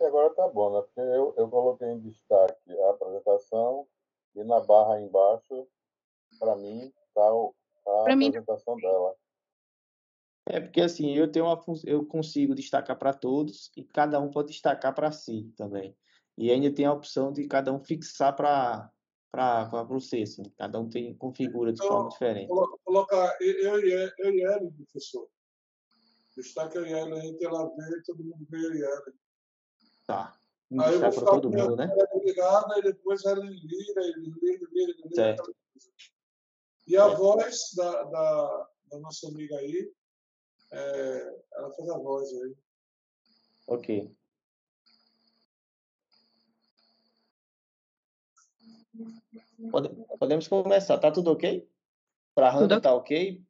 que agora tá bom, né? Porque eu coloquei em destaque a apresentação e na barra embaixo, para mim, tá a Para mim, apresentação dela. É porque assim, eu consigo destacar para todos e cada um pode destacar para si também. E ainda tem a opção de cada um fixar para você, assim. Cada um configura de forma Então, diferente. colocar eu e Ellen, professor. Destaque eu e Ellen aí, que ela vê e todo mundo vê eu e Ellen. Tá. Aí eu vou Destaque para ficar todo com minha mundo, né? câmera ligada e depois ela lira. Certo. E a voz da nossa amiga aí, ela faz a voz aí. Ok. Podemos começar. Tá tudo ok? Para a tudo Hannah ok. tá ok?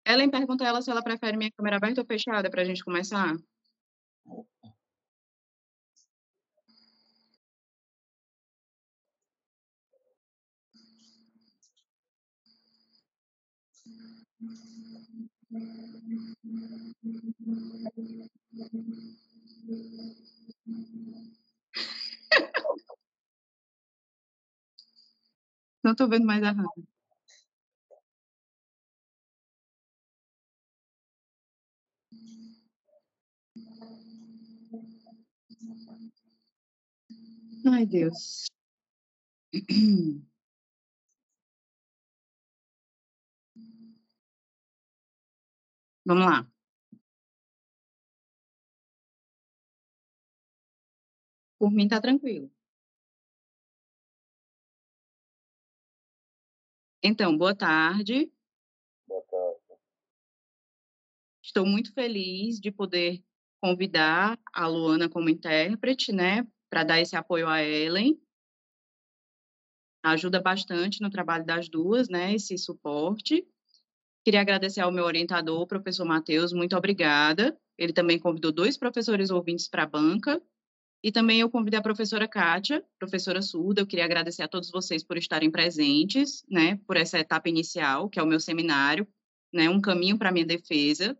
Ellen pergunta a ela se ela prefere minha câmera aberta ou fechada para a gente começar. Não estou vendo mais a Hannah. Ai, Deus. Vamos lá. Por mim, tá tranquilo. Então, boa tarde. Boa tarde. Estou muito feliz de poder convidar a Luana como intérprete, né, para dar esse apoio a Ellen. Ajuda bastante no trabalho das duas, né, esse suporte. Queria agradecer ao meu orientador, o professor Matheus, muito obrigada. Ele também convidou 2 professores ouvintes para a banca. E também eu convidei a professora Kátia, professora surda. Eu queria agradecer a todos vocês por estarem presentes, né, por essa etapa inicial, que é o meu seminário, né, um caminho para a minha defesa,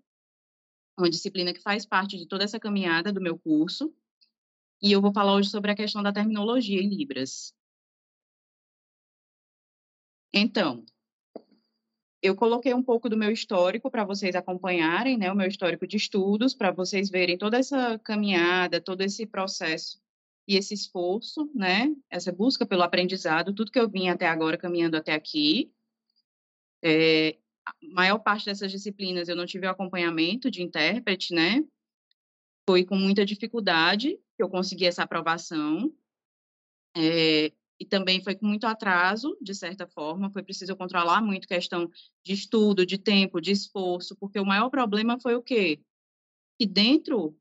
uma disciplina que faz parte de toda essa caminhada do meu curso. E eu vou falar hoje sobre a questão da terminologia em Libras. Então, eu coloquei um pouco do meu histórico para vocês acompanharem, né, o meu histórico de estudos, para vocês verem toda essa caminhada, todo esse processo e esse esforço, né, essa busca pelo aprendizado, tudo que eu vim até agora caminhando até aqui. A maior parte dessas disciplinas eu não tive o acompanhamento de intérprete, né, foi com muita dificuldade que eu consegui essa aprovação. E também foi com muito atraso, de certa forma, foi preciso controlar muito questão de estudo, de tempo, de esforço, porque o maior problema foi o quê? Que dentro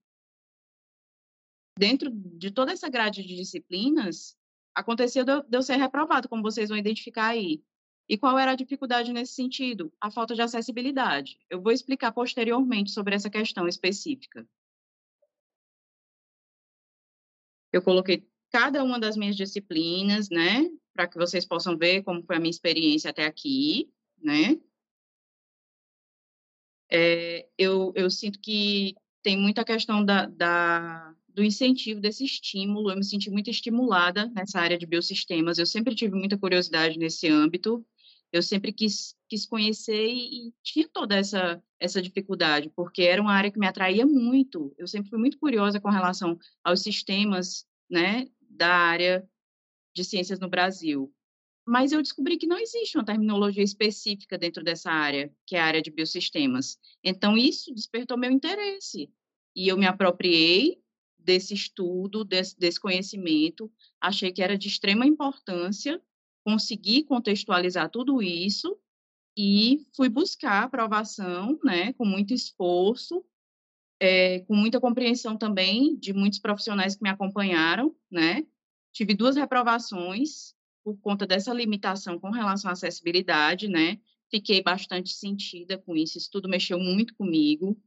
de toda essa grade de disciplinas, aconteceu de eu ser reprovado, como vocês vão identificar aí. E qual era a dificuldade nesse sentido? A falta de acessibilidade. Eu vou explicar posteriormente sobre essa questão específica. Eu coloquei cada uma das minhas disciplinas, né, para que vocês possam ver como foi a minha experiência até aqui, né. Eu sinto que tem muita questão do incentivo, desse estímulo. Eu me senti muito estimulada nessa área de biosistemas. Eu sempre tive muita curiosidade nesse âmbito. Eu sempre quis conhecer e tinha toda essa dificuldade, porque era uma área que me atraía muito. Eu sempre fui muito curiosa com relação aos sistemas, né, da área de ciências no Brasil. Mas eu descobri que não existe uma terminologia específica dentro dessa área, que é a área de biosistemas. Então, isso despertou meu interesse. E eu me apropriei desse estudo, desse conhecimento, achei que era de extrema importância conseguir contextualizar tudo isso e fui buscar aprovação, né, com muito esforço, com muita compreensão também de muitos profissionais que me acompanharam, né. Tive 2 reprovações por conta dessa limitação com relação à acessibilidade, né. Fiquei bastante sentida com isso tudo mexeu muito comigo.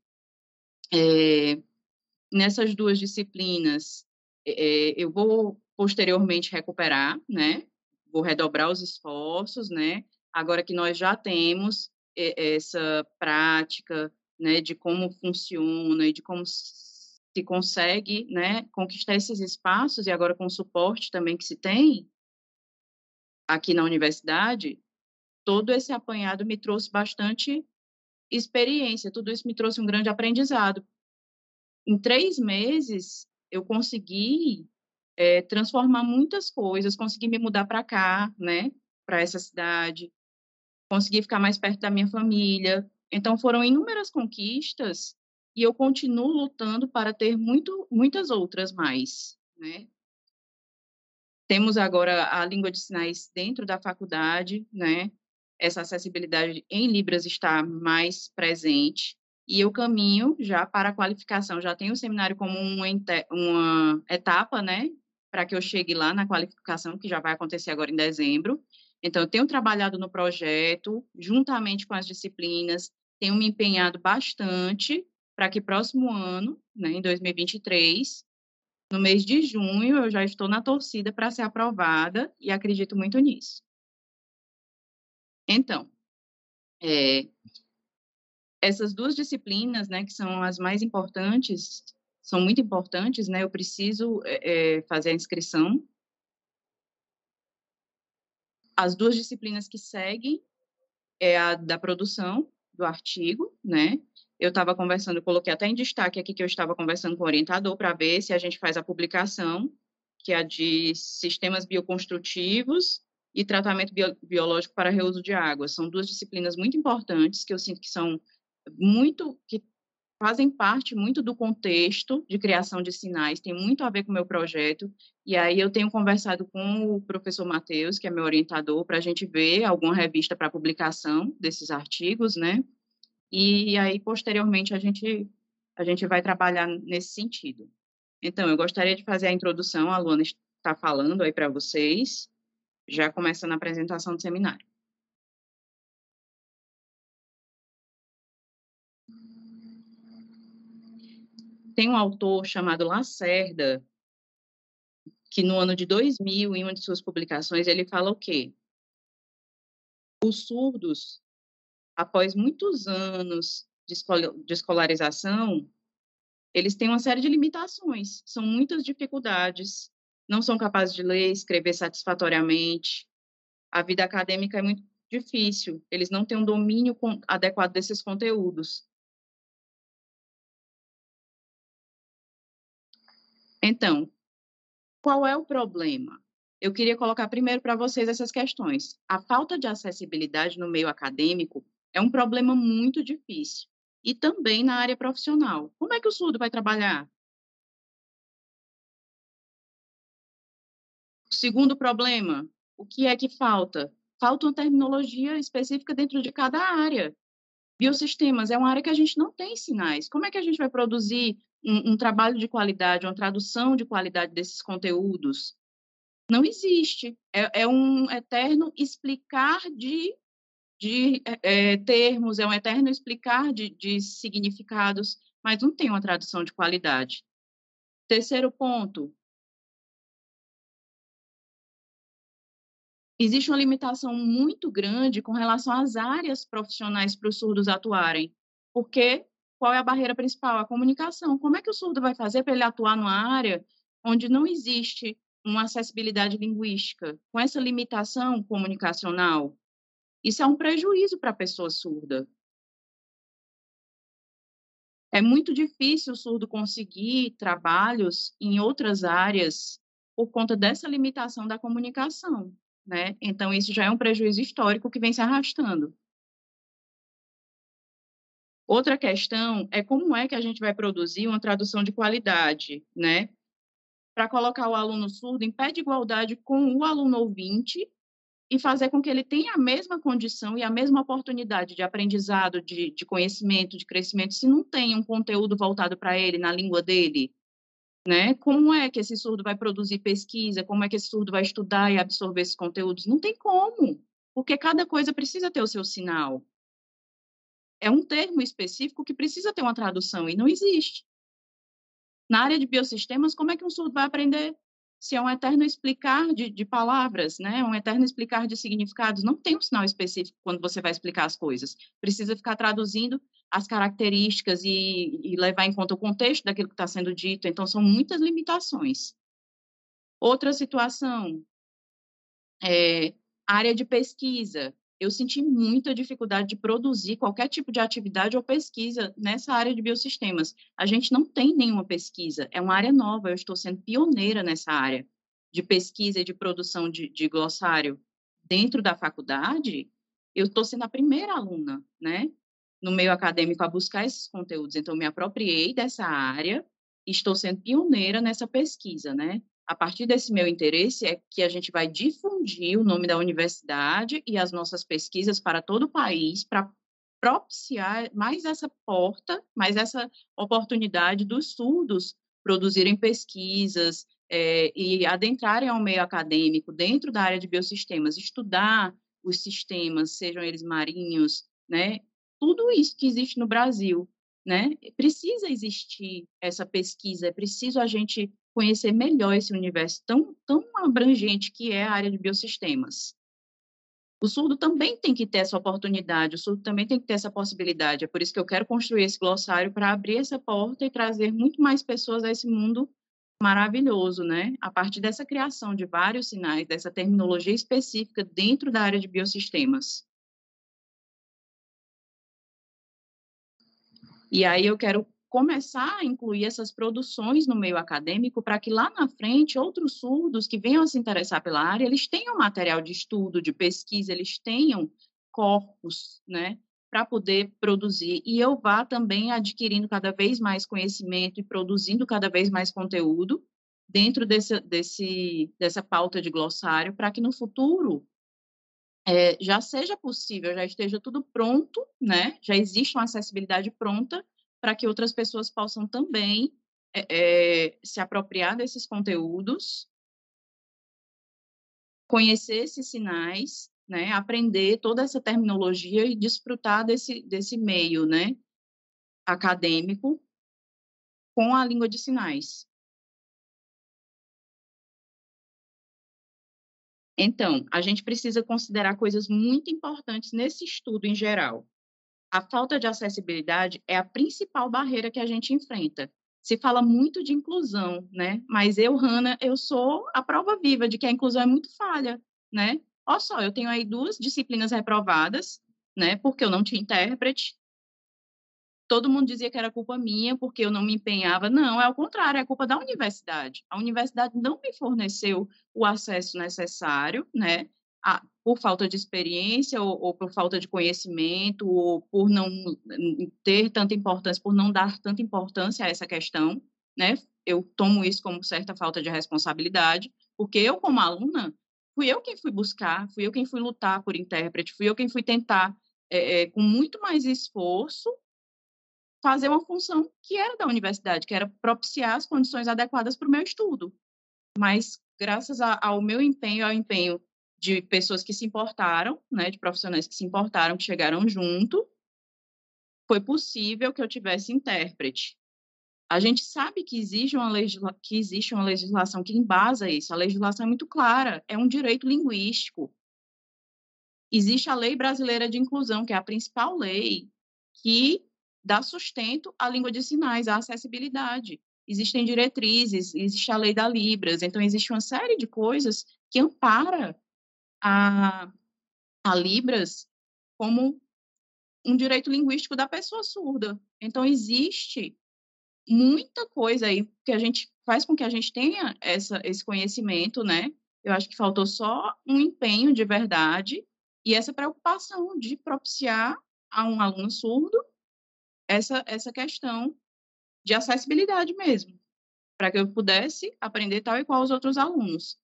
Nessas 2 disciplinas, eu vou posteriormente recuperar, né, vou redobrar os esforços, né, agora que nós já temos essa prática, né, de como funciona e de como se consegue, né, conquistar esses espaços, e agora com o suporte também que se tem aqui na universidade, todo esse apanhado me trouxe bastante experiência, tudo isso me trouxe um grande aprendizado. Em 3 meses, eu consegui transformar muitas coisas, consegui me mudar para cá, né, para essa cidade, consegui ficar mais perto da minha família. Então, foram inúmeras conquistas e eu continuo lutando para ter muitas outras mais, né? Temos agora a língua de sinais dentro da faculdade, né? Essa acessibilidade em Libras está mais presente e eu caminho já para a qualificação. Já tenho o seminário como uma etapa, né? Para que eu chegue lá na qualificação, que já vai acontecer agora em dezembro. Então, eu tenho trabalhado no projeto, juntamente com as disciplinas, tenho me empenhado bastante para que próximo ano, né, em 2023, no mês de junho, eu já estou na torcida para ser aprovada e acredito muito nisso. Então, essas 2 disciplinas, né, que são as mais importantes, são muito importantes, né, eu preciso fazer a inscrição. As 2 disciplinas que seguem é a da produção do artigo, né? Eu estava conversando, coloquei até em destaque aqui que eu estava conversando com o orientador para ver se a gente faz a publicação, que é a de sistemas bioconstrutivos e tratamento biológico para reuso de água. São 2 disciplinas muito importantes que eu sinto que são que fazem parte muito do contexto de criação de sinais, tem muito a ver com o meu projeto, e aí eu tenho conversado com o professor Matheus, que é meu orientador, para a gente ver alguma revista para publicação desses artigos, né? E aí, posteriormente, a gente vai trabalhar nesse sentido. Então, eu gostaria de fazer a introdução, a Luana está falando aí para vocês, já começando a apresentação do seminário. Tem um autor chamado Lacerda, que no ano de 2000, em uma de suas publicações, ele fala o quê? Os surdos, após muitos anos de escolarização, eles têm uma série de limitações, são muitas dificuldades, não são capazes de ler, escrever satisfatoriamente, a vida acadêmica é muito difícil, eles não têm um domínio adequado desses conteúdos. Então, qual é o problema? Eu queria colocar primeiro para vocês essas questões. A falta de acessibilidade no meio acadêmico é um problema muito difícil. E também na área profissional. Como é que o surdo vai trabalhar? Segundo problema, o que é que falta? Falta uma terminologia específica dentro de cada área. Biosistemas é uma área que a gente não tem sinais. Como é que a gente vai produzir um trabalho de qualidade, uma tradução de qualidade desses conteúdos? Não existe. É um eterno explicar de termos, é um eterno explicar de significados, mas não tem uma tradução de qualidade. Terceiro ponto. Existe uma limitação muito grande com relação às áreas profissionais para os surdos atuarem. Porque qual é a barreira principal? A comunicação. Como é que o surdo vai fazer para ele atuar numa área onde não existe uma acessibilidade linguística? Com essa limitação comunicacional, isso é um prejuízo para a pessoa surda. É muito difícil o surdo conseguir trabalhos em outras áreas por conta dessa limitação da comunicação, né? Então, isso já é um prejuízo histórico que vem se arrastando. Outra questão é como é que a gente vai produzir uma tradução de qualidade, né? Para colocar o aluno surdo em pé de igualdade com o aluno ouvinte e fazer com que ele tenha a mesma condição e a mesma oportunidade de aprendizado, de conhecimento, de crescimento, se não tem um conteúdo voltado para ele na língua dele, né? Como é que esse surdo vai produzir pesquisa? Como é que esse surdo vai estudar e absorver esses conteúdos? Não tem como, porque cada coisa precisa ter o seu sinal. É um termo específico que precisa ter uma tradução e não existe. Na área de biosistemas, como é que um surdo vai aprender? Se é um eterno explicar de palavras, né? Um eterno explicar de significados. Não tem um sinal específico quando você vai explicar as coisas. Precisa ficar traduzindo as características e levar em conta o contexto daquilo que está sendo dito. Então, são muitas limitações. Outra situação, área de pesquisa. Eu senti muita dificuldade de produzir qualquer tipo de atividade ou pesquisa nessa área de biosistemas. A gente não tem nenhuma pesquisa, é uma área nova, eu estou sendo pioneira nessa área de pesquisa e de produção de glossário dentro da faculdade. Eu estou sendo a primeira aluna, né, no meio acadêmico a buscar esses conteúdos. Então, me apropriei dessa área e estou sendo pioneira nessa pesquisa, né? A partir desse meu interesse é que a gente vai difundir o nome da universidade e as nossas pesquisas para todo o país, para propiciar mais essa porta, mais essa oportunidade dos surdos produzirem pesquisas e adentrarem ao meio acadêmico dentro da área de biosistemas, estudar os sistemas, sejam eles marinhos, né? Tudo isso que existe no Brasil, né? Precisa existir essa pesquisa, é preciso a gente conhecer melhor esse universo tão abrangente que é a área de biosistemas. O surdo também tem que ter essa oportunidade, o surdo também tem que ter essa possibilidade. É por isso que eu quero construir esse glossário para abrir essa porta e trazer muito mais pessoas a esse mundo maravilhoso, né? A partir dessa criação de vários sinais, dessa terminologia específica dentro da área de biosistemas. E aí eu quero começar a incluir essas produções no meio acadêmico para que lá na frente outros surdos que venham a se interessar pela área, eles tenham material de estudo, de pesquisa, eles tenham corpos, né, para poder produzir, e eu vá também adquirindo cada vez mais conhecimento e produzindo cada vez mais conteúdo dentro dessa pauta de glossário, para que no futuro já seja possível, já esteja tudo pronto, né, já existe uma acessibilidade pronta, para que outras pessoas possam também se apropriar desses conteúdos, conhecer esses sinais, né, aprender toda essa terminologia e desfrutar desse meio, né, acadêmico com a língua de sinais. Então, a gente precisa considerar coisas muito importantes nesse estudo em geral. A falta de acessibilidade é a principal barreira que a gente enfrenta. Se fala muito de inclusão, né? Mas eu, Hannah, eu sou a prova viva de que a inclusão é muito falha, né? Olha só, eu tenho aí 2 disciplinas reprovadas, né? Porque eu não tinha intérprete. Todo mundo dizia que era culpa minha porque eu não me empenhava. Não, é ao contrário, é culpa da universidade. A universidade não me forneceu o acesso necessário, né? Por falta de experiência ou por falta de conhecimento ou por não ter tanta importância, por não dar tanta importância a essa questão, né? Eu tomo isso como certa falta de responsabilidade, porque eu, como aluna, fui eu quem fui buscar, fui eu quem fui lutar por intérprete, fui eu quem fui tentar, com muito mais esforço, fazer uma função que era da universidade, que era propiciar as condições adequadas para o meu estudo. Mas, graças ao meu empenho, ao empenho de pessoas que se importaram, né, de profissionais que se importaram, que chegaram junto, foi possível que eu tivesse intérprete. A gente sabe que existe uma legislação que embasa isso. A legislação é muito clara, é um direito linguístico. Existe a Lei Brasileira de Inclusão, que é a principal lei que dá sustento à língua de sinais, à acessibilidade. Existem diretrizes, existe a lei da Libras, então existe uma série de coisas que ampara a Libras como um direito linguístico da pessoa surda. Então existe muita coisa aí que a gente faz com que a gente tenha esse conhecimento, né? Eu acho que faltou só um empenho de verdade e essa preocupação de propiciar a um aluno surdo essa questão de acessibilidade mesmo, para que eu pudesse aprender tal e qual os outros alunos.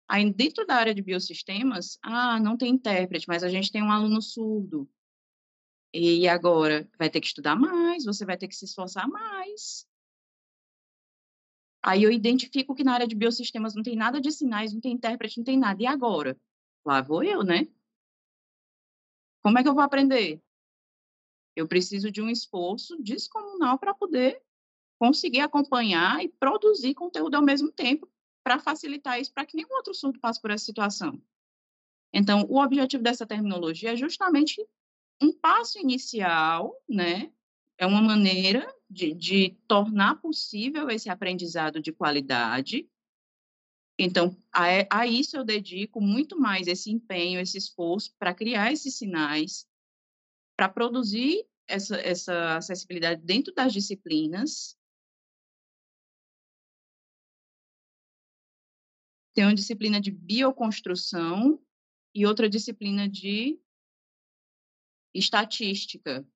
Aí, dentro da área de biosistemas, não tem intérprete, mas a gente tem um aluno surdo. E agora? Vai ter que estudar mais, você vai ter que se esforçar mais. Aí eu identifico que na área de biosistemas não tem nada de sinais, não tem intérprete, não tem nada. E agora? Lá vou eu, né? Como é que eu vou aprender? Eu preciso de um esforço descomunal para poder conseguir acompanhar e produzir conteúdo ao mesmo tempo para facilitar isso, para que nenhum outro surdo passe por essa situação. Então, o objetivo dessa terminologia é justamente um passo inicial, né, é uma maneira de tornar possível esse aprendizado de qualidade. Então, a isso eu dedico muito mais esse empenho, esse esforço para criar esses sinais, para produzir essa acessibilidade dentro das disciplinas. Tem uma disciplina de bioconstrução e outra disciplina de estatística,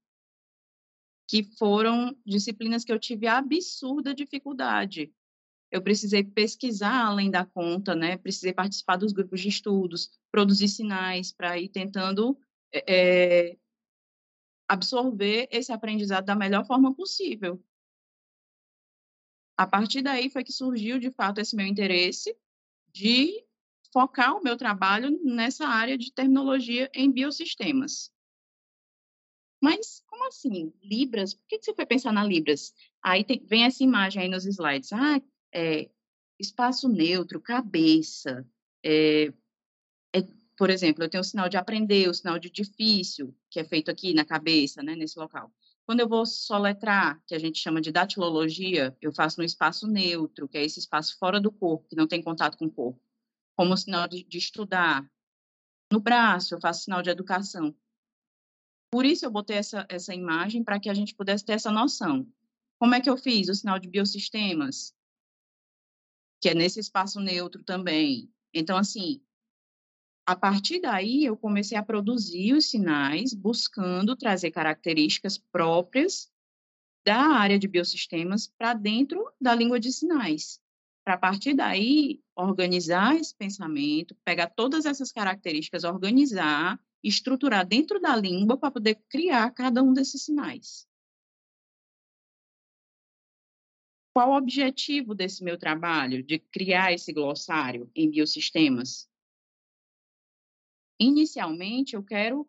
que foram disciplinas que eu tive absurda dificuldade. Eu precisei pesquisar além da conta, né? Precisei participar dos grupos de estudos, produzir sinais para ir tentando absorver esse aprendizado da melhor forma possível. A partir daí foi que surgiu, de fato, esse meu interesse de focar o meu trabalho nessa área de terminologia em biosistemas. Mas como assim? Libras? Por que você foi pensar na Libras? Aí vem essa imagem aí nos slides. Espaço neutro, cabeça. Por exemplo, eu tenho o sinal de aprender, o sinal de difícil, que é feito aqui na cabeça, né, nesse local. Quando eu vou soletrar, que a gente chama de datilologia, eu faço no espaço neutro, que é esse espaço fora do corpo, que não tem contato com o corpo. Como o sinal de estudar. No braço, eu faço sinal de educação. Por isso eu botei essa imagem, para que a gente pudesse ter essa noção. Como é que eu fiz o sinal de biosistemas? Que é nesse espaço neutro também. Então, assim, a partir daí, eu comecei a produzir os sinais, buscando trazer características próprias da área de biosistemas para dentro da língua de sinais. Para, a partir daí, organizar esse pensamento, pegar todas essas características, organizar, estruturar dentro da língua para poder criar cada um desses sinais. Qual o objetivo desse meu trabalho, de criar esse glossário em biosistemas? Inicialmente, eu quero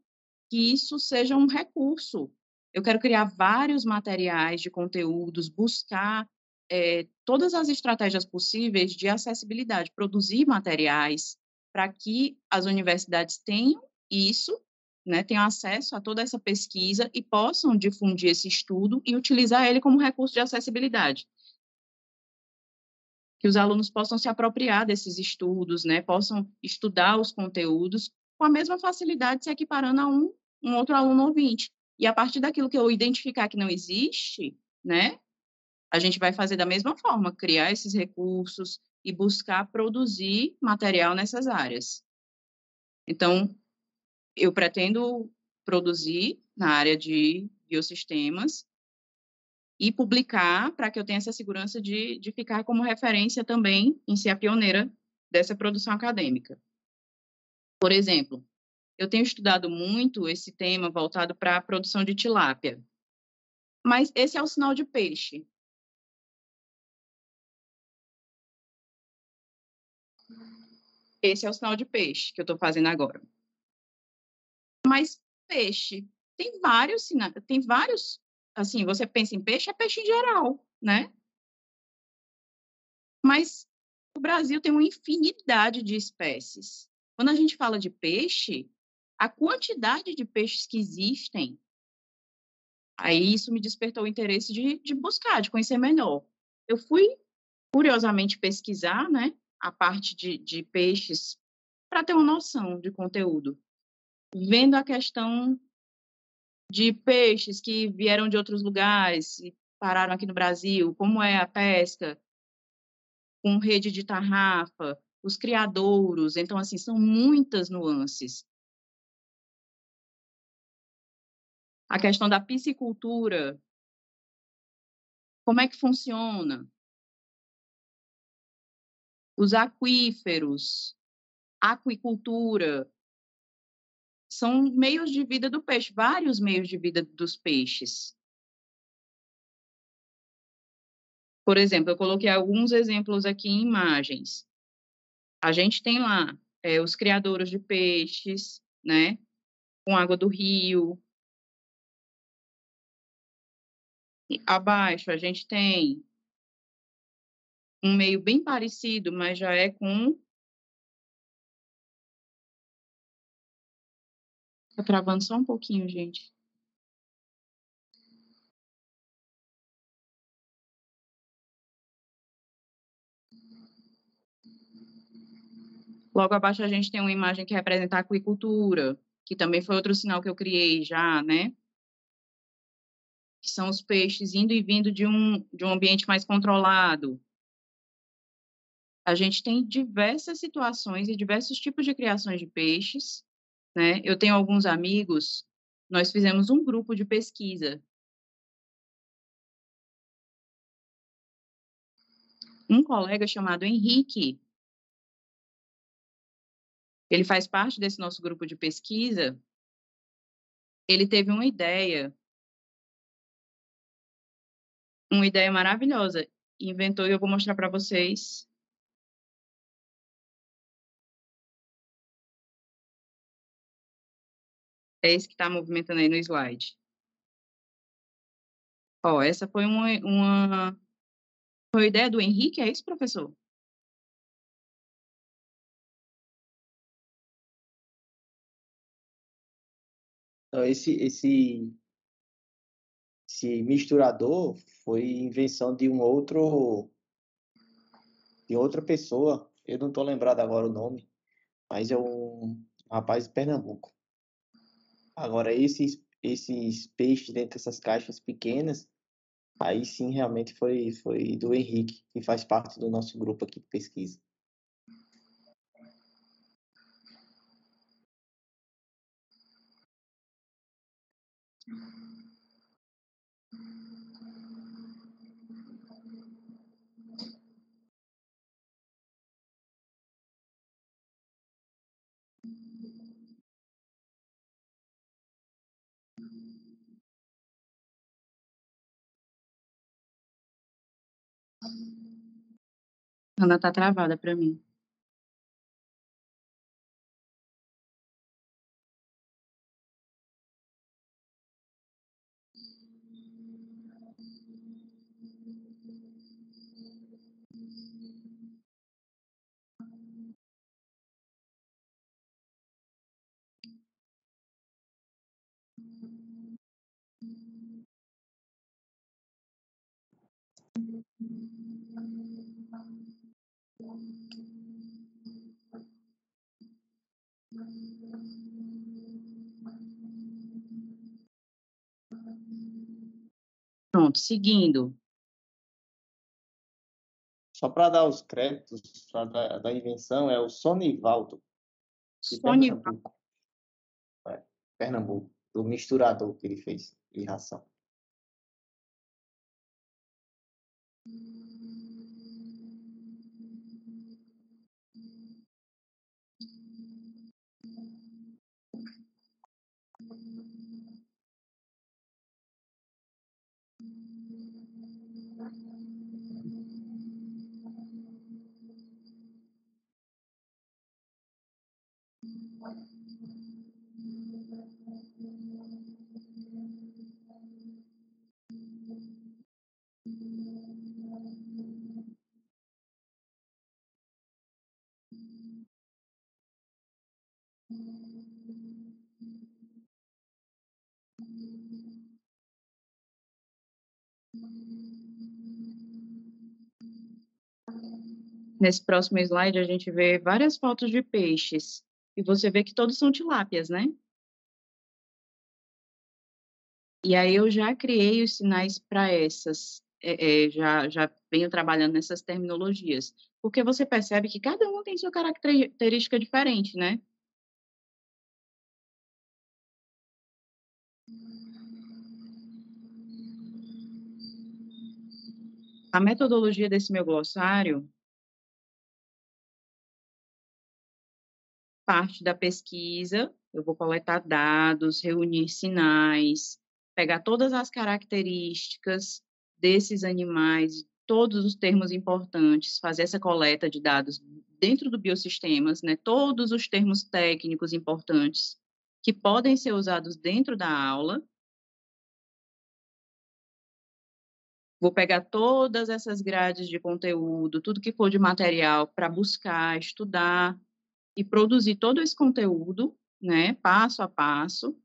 que isso seja um recurso. Eu quero criar vários materiais de conteúdos, buscar todas as estratégias possíveis de acessibilidade, produzir materiais para que as universidades tenham isso, né, tenham acesso a toda essa pesquisa e possam difundir esse estudo e utilizar ele como recurso de acessibilidade. Que os alunos possam se apropriar desses estudos, né, possam estudar os conteúdos com a mesma facilidade, se equiparando a um outro aluno ouvinte. E a partir daquilo que eu identificar que não existe, né, a gente vai fazer da mesma forma, criar esses recursos e buscar produzir material nessas áreas. Então, eu pretendo produzir na área de biosistemas e publicar para que eu tenha essa segurança de ficar como referência também em ser a pioneira dessa produção acadêmica. Por exemplo, eu tenho estudado muito esse tema voltado para a produção de tilápia, mas esse é o sinal de peixe. Esse é o sinal de peixe que eu estou fazendo agora. Mas peixe, tem vários sinais, assim, você pensa em peixe, é peixe em geral, né? Mas o Brasil tem uma infinidade de espécies. Quando a gente fala de peixe, a quantidade de peixes que existem, aí isso me despertou o interesse de buscar, de conhecer melhor. Eu fui, curiosamente, pesquisar, né, a parte de peixes para ter uma noção de conteúdo, vendo a questão de peixes que vieram de outros lugares e pararam aqui no Brasil, como é a pesca com rede de tarrafa, os criadouros. Então, assim, são muitas nuances. A questão da piscicultura, como é que funciona? Os aquíferos, aquicultura, são meios de vida do peixe, vários meios de vida dos peixes. Por exemplo, eu coloquei alguns exemplos aqui em imagens. A gente tem lá os criadouros de peixes, né, com água do rio. E abaixo a gente tem um meio bem parecido, mas já é com... Tá travando só um pouquinho, gente. Logo abaixo a gente tem uma imagem que representa a aquicultura, que também foi outro sinal que eu criei já, né? Que são os peixes indo e vindo de um ambiente mais controlado. A gente tem diversas situações e diversos tipos de criações de peixes, né? Eu tenho alguns amigos, nós fizemos um grupo de pesquisa. Um colega chamado Henrique, ele faz parte desse nosso grupo de pesquisa, ele teve uma ideia maravilhosa, inventou e eu vou mostrar para vocês. É esse que está movimentando aí no slide. Ó, essa foi foi a ideia do Henrique, é isso, professor? Então, esse misturador foi invenção de de outra pessoa. Eu não estou lembrado agora o nome, mas é um rapaz de Pernambuco. Agora, esses peixes dentro dessas caixas pequenas, aí sim realmente foi do Henrique, que faz parte do nosso grupo aqui de pesquisa. Ana tá travada para mim. Pronto, seguindo. Só para dar os créditos da invenção, é o Sonivaldo, de Sony, Pernambuco. Pernambuco, do misturador que ele fez de ração. nesse próximo slide, a gente vê várias fotos de peixes. E você vê que todos são tilápias, né? E aí eu já criei os sinais para essas, já venho trabalhando nessas terminologias. Porque você percebe que cada um tem sua característica diferente, né? A metodologia desse meu glossário parte da pesquisa, eu vou coletar dados, reunir sinais, pegar todas as características desses animais, todos os termos importantes, fazer essa coleta de dados dentro do Biosistemas, né? Todos os termos técnicos importantes que podem ser usados dentro da aula. Vou pegar todas essas grades de conteúdo, tudo que for de material para buscar, estudar e produzir todo esse conteúdo, né, passo a passo,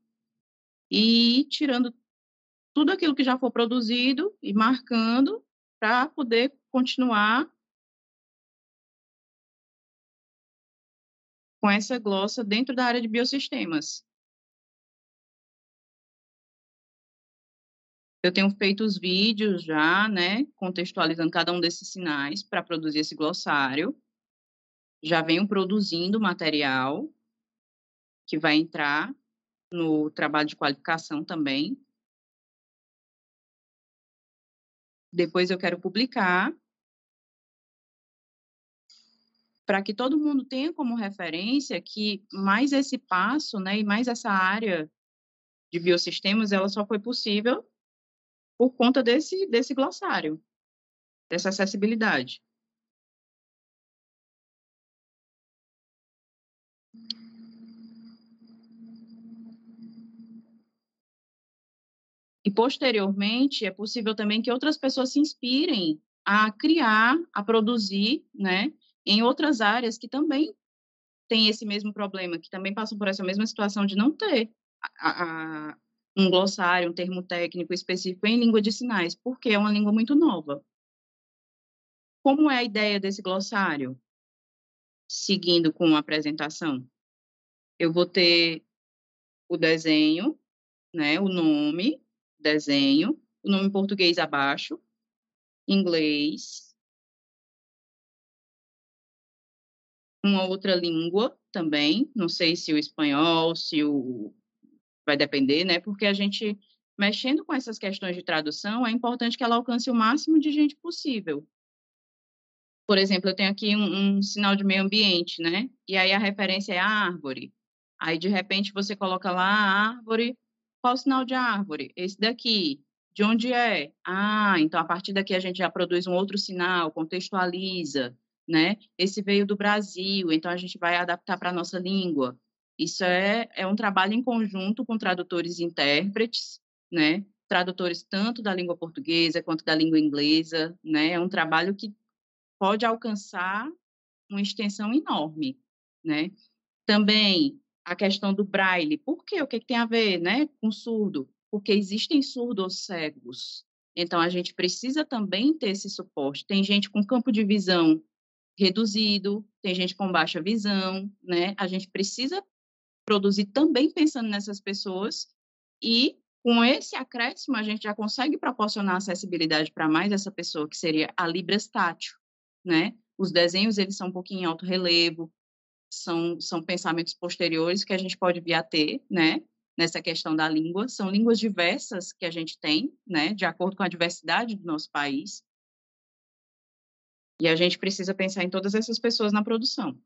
e tirando tudo aquilo que já for produzido e marcando para poder continuar com essa glossa dentro da área de biosistemas. Eu tenho feito os vídeos já, né, contextualizando cada um desses sinais para produzir esse glossário. Já venho produzindo material que vai entrar no trabalho de qualificação também. Depois eu quero publicar para que todo mundo tenha como referência que mais esse passo, né, e mais essa área de biosistemas, ela só foi possível por conta desse glossário, dessa acessibilidade. E, posteriormente, é possível também que outras pessoas se inspirem a criar, a produzir, né, em outras áreas que também têm esse mesmo problema, que também passam por essa mesma situação de não ter um glossário, um termo técnico específico em língua de sinais, porque é uma língua muito nova. Como é a ideia desse glossário? Seguindo com a apresentação, eu vou ter o desenho, né, o nome, desenho, o nome em português abaixo, inglês, uma outra língua também, não sei se o espanhol, se o... vai depender, né, porque a gente, mexendo com essas questões de tradução, é importante que ela alcance o máximo de gente possível. Por exemplo, eu tenho aqui um sinal de meio ambiente, né, e aí a referência é a árvore. Aí, de repente, você coloca lá a árvore, qual o sinal de árvore? Esse daqui. De onde é? Ah, então a partir daqui a gente já produz um outro sinal, contextualiza, né? Esse veio do Brasil, então a gente vai adaptar para a nossa língua. Isso é um trabalho em conjunto com tradutores e intérpretes, né? Tradutores tanto da língua portuguesa quanto da língua inglesa, né? É um trabalho que pode alcançar uma extensão enorme, né? Também a questão do braille. Por quê? O que tem a ver, né, com surdo? Porque existem surdos cegos. Então, a gente precisa também ter esse suporte. Tem gente com campo de visão reduzido, tem gente com baixa visão, né? A gente precisa produzir também pensando nessas pessoas e, com esse acréscimo, a gente já consegue proporcionar acessibilidade para mais essa pessoa, que seria a Libras tátil, né? Os desenhos, eles são um pouquinho em alto relevo, são pensamentos posteriores que a gente pode vir a ter, né, nessa questão da língua. São línguas diversas que a gente tem, né, de acordo com a diversidade do nosso país. E a gente precisa pensar em todas essas pessoas na produção.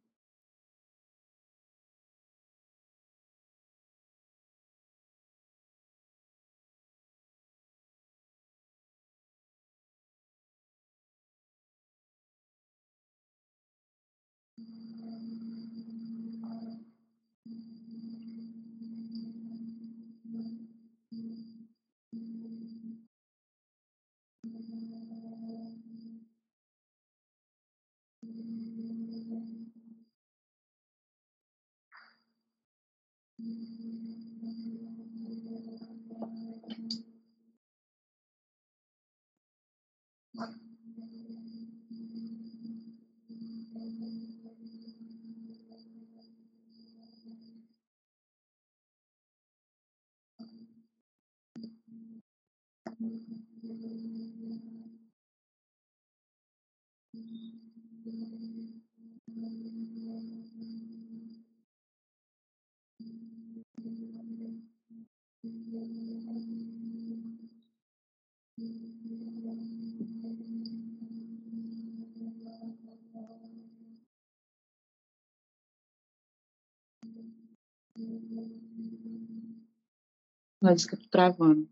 Mas que eu tô travando.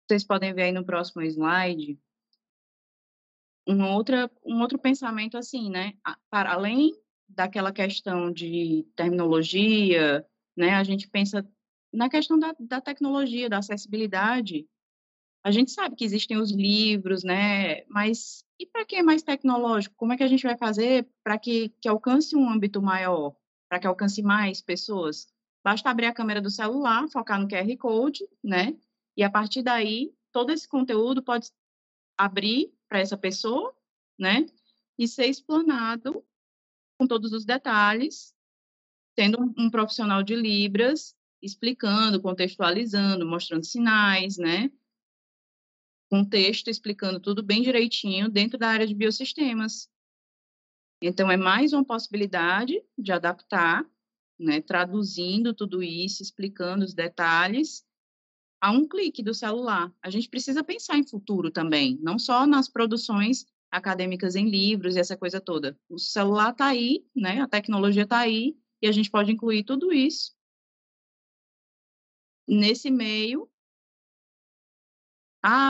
Vocês podem ver aí no próximo slide um outro pensamento assim, né? Para além daquela questão de terminologia, né? A gente pensa na questão da tecnologia, da acessibilidade. A gente sabe que existem os livros, né? Mas e para quem é mais tecnológico? Como é que a gente vai fazer para que alcance um âmbito maior, para que alcance mais pessoas? Basta abrir a câmera do celular, focar no QR Code, né? E a partir daí, todo esse conteúdo pode abrir para essa pessoa, né? E ser explanado com todos os detalhes, tendo um profissional de Libras explicando, contextualizando, mostrando sinais, né? Um texto explicando tudo bem direitinho dentro da área de biosistemas. Então, é mais uma possibilidade de adaptar, né? Traduzindo tudo isso, explicando os detalhes, a um clique do celular. A gente precisa pensar em futuro também, não só nas produções acadêmicas em livros e essa coisa toda. O celular está aí, né? A tecnologia está aí, e a gente pode incluir tudo isso nesse meio.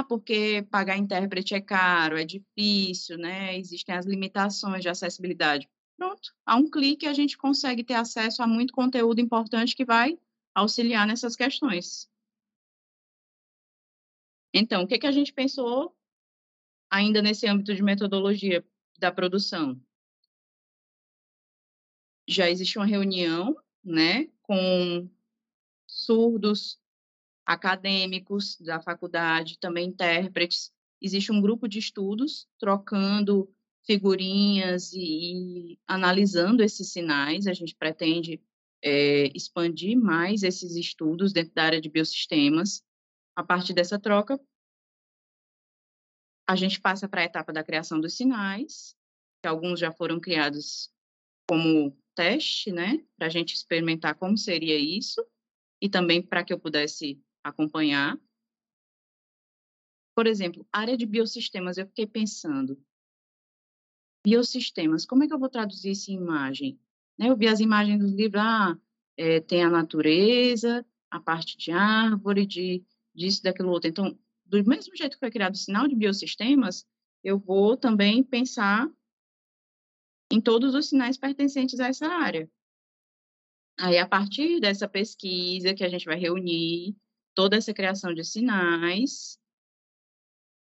Porque pagar intérprete é caro, é difícil, né? Existem as limitações de acessibilidade. Pronto, a um clique a gente consegue ter acesso a muito conteúdo importante que vai auxiliar nessas questões. Então, o que a gente pensou ainda nesse âmbito de metodologia da produção? Já existe uma reunião, né, com surdos, acadêmicos da faculdade, também intérpretes. Existe um grupo de estudos trocando figurinhas e analisando esses sinais. A gente pretende expandir mais esses estudos dentro da área de biosistemas. A partir dessa troca, a gente passa para a etapa da criação dos sinais, que alguns já foram criados como teste, né, para a gente experimentar como seria isso, e também para que eu pudesse acompanhar. Por exemplo, área de biosistemas, eu fiquei pensando, biosistemas, como é que eu vou traduzir isso em imagem? Né, eu vi as imagens dos livros, tem a natureza, a parte de árvore, disso, daquilo outro. Então, do mesmo jeito que foi criado o sinal de biosistemas, eu vou também pensar em todos os sinais pertencentes a essa área. Aí, a partir dessa pesquisa que a gente vai reunir, toda essa criação de sinais,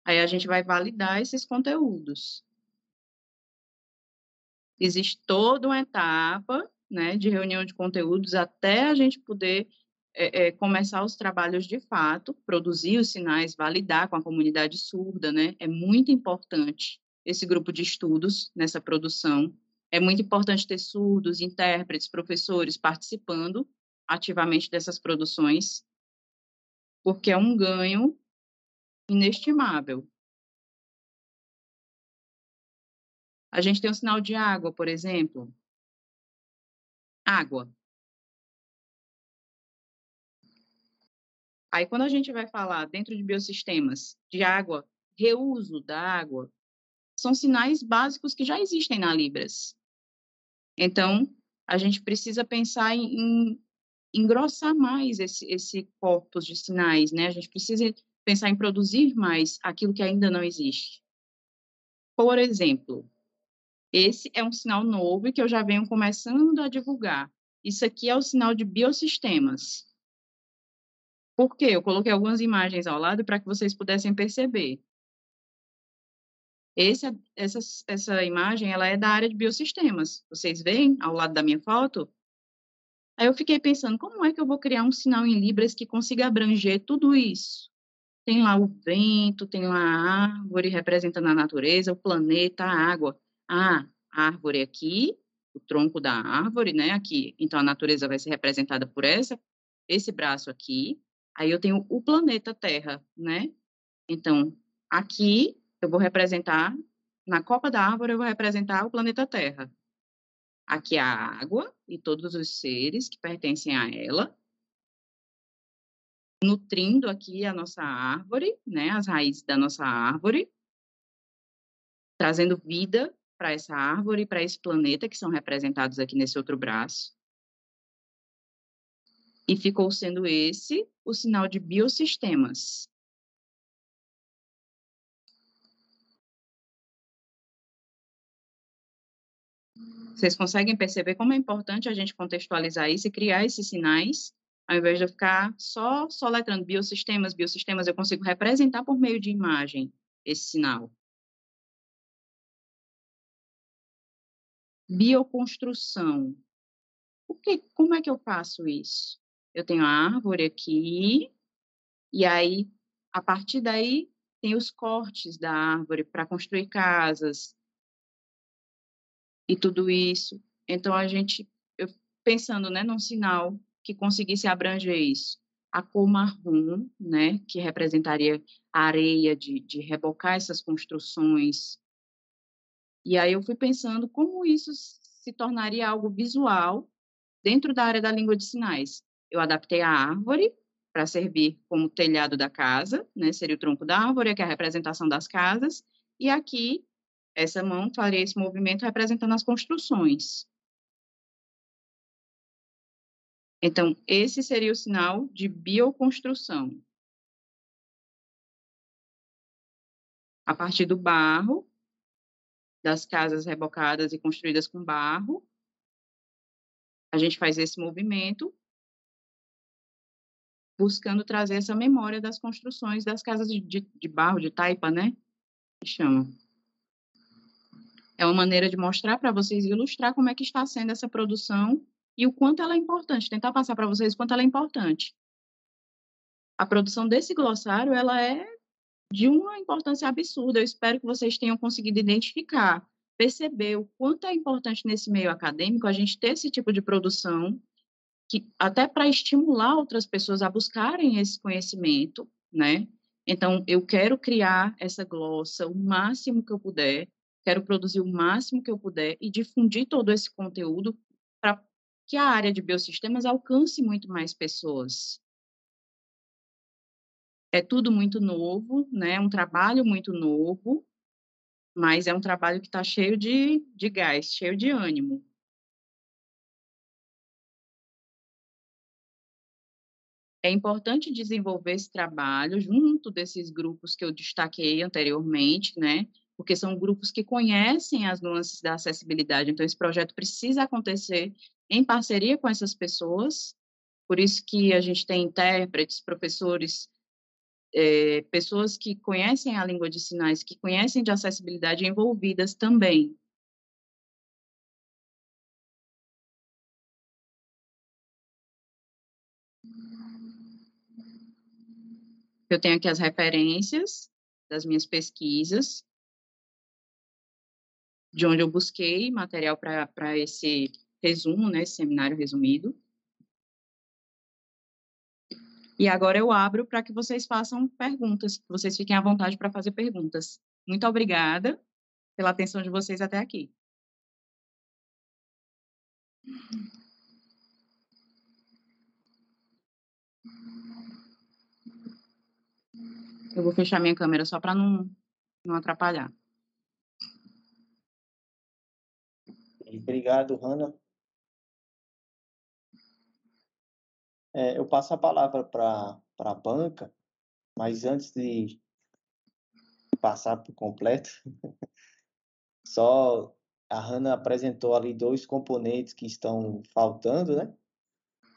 aí a gente vai validar esses conteúdos. Existe toda uma etapa, né, de reunião de conteúdos até a gente poder começar os trabalhos de fato, produzir os sinais, validar com a comunidade surda, né? É muito importante esse grupo de estudos nessa produção. É muito importante ter surdos, intérpretes, professores participando ativamente dessas produções, porque é um ganho inestimável. A gente tem um sinal de água, por exemplo. Água. Aí, quando a gente vai falar dentro de biosistemas de água, reuso da água, são sinais básicos que já existem na Libras. Então, a gente precisa pensar em engrossar mais esse corpus de sinais, né? A gente precisa pensar em produzir mais aquilo que ainda não existe. Por exemplo, esse é um sinal novo e que eu já venho começando a divulgar. Isso aqui é o sinal de biosistemas. Por quê? Eu coloquei algumas imagens ao lado para que vocês pudessem perceber. Essa imagem ela é da área de biosistemas. Vocês veem ao lado da minha foto? Aí eu fiquei pensando, como é que eu vou criar um sinal em Libras que consiga abranger tudo isso? Tem lá o vento, tem lá a árvore representando a natureza, o planeta, a água. A árvore aqui, o tronco da árvore, né? Aqui, então a natureza vai ser representada por esse braço aqui. Aí eu tenho o planeta Terra, né? Então, aqui eu vou representar, na copa da árvore eu vou representar o planeta Terra. Aqui a água e todos os seres que pertencem a ela, nutrindo aqui a nossa árvore, né? As raízes da nossa árvore, trazendo vida para essa árvore e para esse planeta que são representados aqui nesse outro braço. E ficou sendo esse o sinal de biosistemas. Vocês conseguem perceber como é importante a gente contextualizar isso e criar esses sinais, ao invés de eu ficar só soletrando biosistemas, eu consigo representar por meio de imagem esse sinal. Bioconstrução. Como é que eu faço isso? Eu tenho a árvore aqui, e aí, a partir daí, tem os cortes da árvore para construir casas e tudo isso. Então, eu pensando, né, num sinal que conseguisse abranger isso. A cor marrom, né, que representaria a areia de rebocar essas construções. E aí eu fui pensando como isso se tornaria algo visual dentro da área da língua de sinais. Eu adaptei a árvore para servir como telhado da casa, né, seria o tronco da árvore, que é a representação das casas, e aqui, essa mão faria esse movimento representando as construções. Então, esse seria o sinal de bioconstrução. A partir do barro, das casas rebocadas e construídas com barro, a gente faz esse movimento, buscando trazer essa memória das construções das casas de barro, de taipa, né? Que chama. É uma maneira de mostrar para vocês, ilustrar como é que está sendo essa produção e o quanto ela é importante, tentar passar para vocês o quanto ela é importante. A produção desse glossário, ela é de uma importância absurda. Eu espero que vocês tenham conseguido identificar, perceber o quanto é importante nesse meio acadêmico a gente ter esse tipo de produção, que até para estimular outras pessoas a buscarem esse conhecimento, né? Então, eu quero criar essa glossa o máximo que eu puder, quero produzir o máximo que eu puder e difundir todo esse conteúdo para que a área de biosistemas alcance muito mais pessoas. É tudo muito novo, né? É um trabalho muito novo, mas é um trabalho que está cheio de gás, cheio de ânimo. É importante desenvolver esse trabalho junto desses grupos que eu destaquei anteriormente, né? Porque são grupos que conhecem as nuances da acessibilidade. Então, esse projeto precisa acontecer em parceria com essas pessoas. Por isso que a gente tem intérpretes, professores, pessoas que conhecem a língua de sinais, que conhecem de acessibilidade envolvidas também. Eu tenho aqui as referências das minhas pesquisas, de onde eu busquei material para esse resumo, né, esse seminário resumido. E agora eu abro para que vocês façam perguntas, que vocês fiquem à vontade para fazer perguntas. Muito obrigada pela atenção de vocês até aqui. Eu vou fechar minha câmera só para não atrapalhar. Obrigado, Hanna. Eu passo a palavra para a banca, mas antes de passar por completo, só a Hanna apresentou ali 2 componentes que estão faltando, né?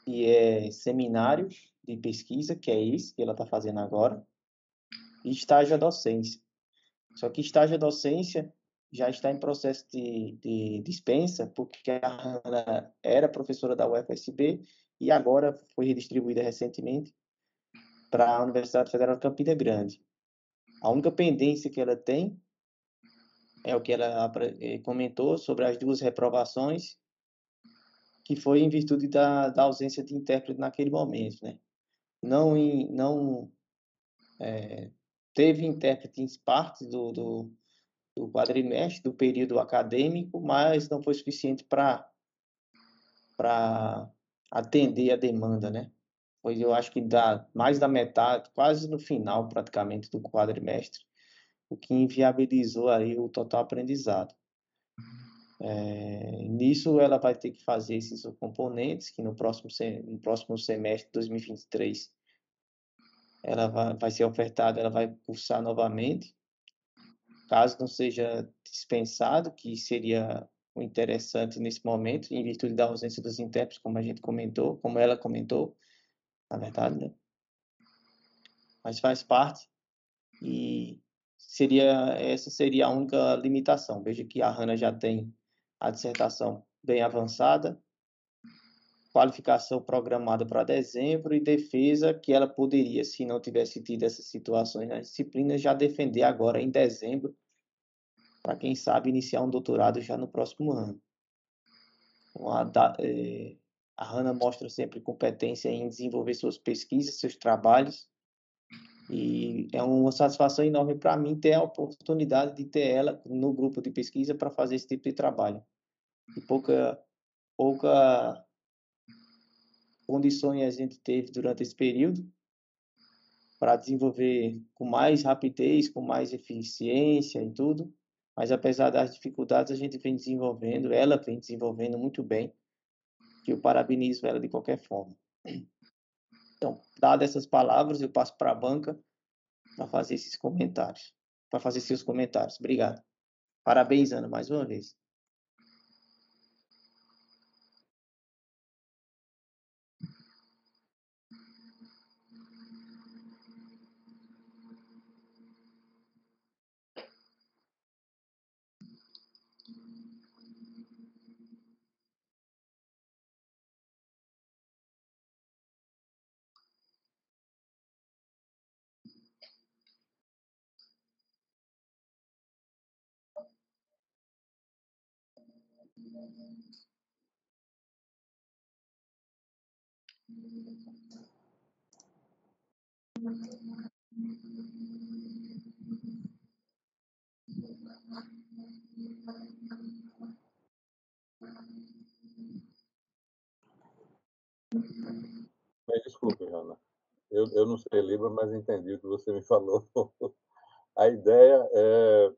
E é seminário de pesquisa, que é esse que ela está fazendo agora, e estágio à docência. Só que estágio à docência já está em processo de dispensa, porque a Hanna era professora da UFSB e agora foi redistribuída recentemente para a Universidade Federal de Campina Grande. A única pendência que ela tem é o que ela comentou sobre as 2 reprovações, que foi em virtude da ausência de intérprete naquele momento, né? Não teve intérprete em parte do quadrimestre, do período acadêmico, mas não foi suficiente para atender a demanda, né? Pois eu acho que dá mais da metade, quase no final praticamente do quadrimestre, o que inviabilizou aí o total aprendizado. Nisso ela vai ter que fazer esses componentes, que no próximo semestre de 2023 ela vai ser ofertada, ela vai cursar novamente, caso não seja dispensado, que seria o interessante nesse momento, em virtude da ausência dos intérpretes, como a gente comentou, como ela comentou, na verdade, né? Mas faz parte e essa seria a única limitação. Veja que a Hanna já tem a dissertação bem avançada, qualificação programada para dezembro e defesa que ela poderia, se não tivesse tido essas situações na disciplina, já defender agora em dezembro, para quem sabe iniciar um doutorado já no próximo ano. A Hannah mostra sempre competência em desenvolver suas pesquisas, seus trabalhos, e é uma satisfação enorme para mim ter a oportunidade de ter ela no grupo de pesquisa para fazer esse tipo de trabalho. E pouca condições a gente teve durante esse período para desenvolver com mais rapidez, com mais eficiência e tudo. Mas apesar das dificuldades, a gente vem desenvolvendo, ela vem desenvolvendo muito bem, que eu parabenizo ela de qualquer forma. Então, dadas essas palavras, eu passo para a banca para fazer esses comentários, para fazer seus comentários. Obrigado. Parabéns, Ana, mais uma vez. Mas desculpe, Ana. Eu não sei Libra, mas entendi o que você me falou. A ideia é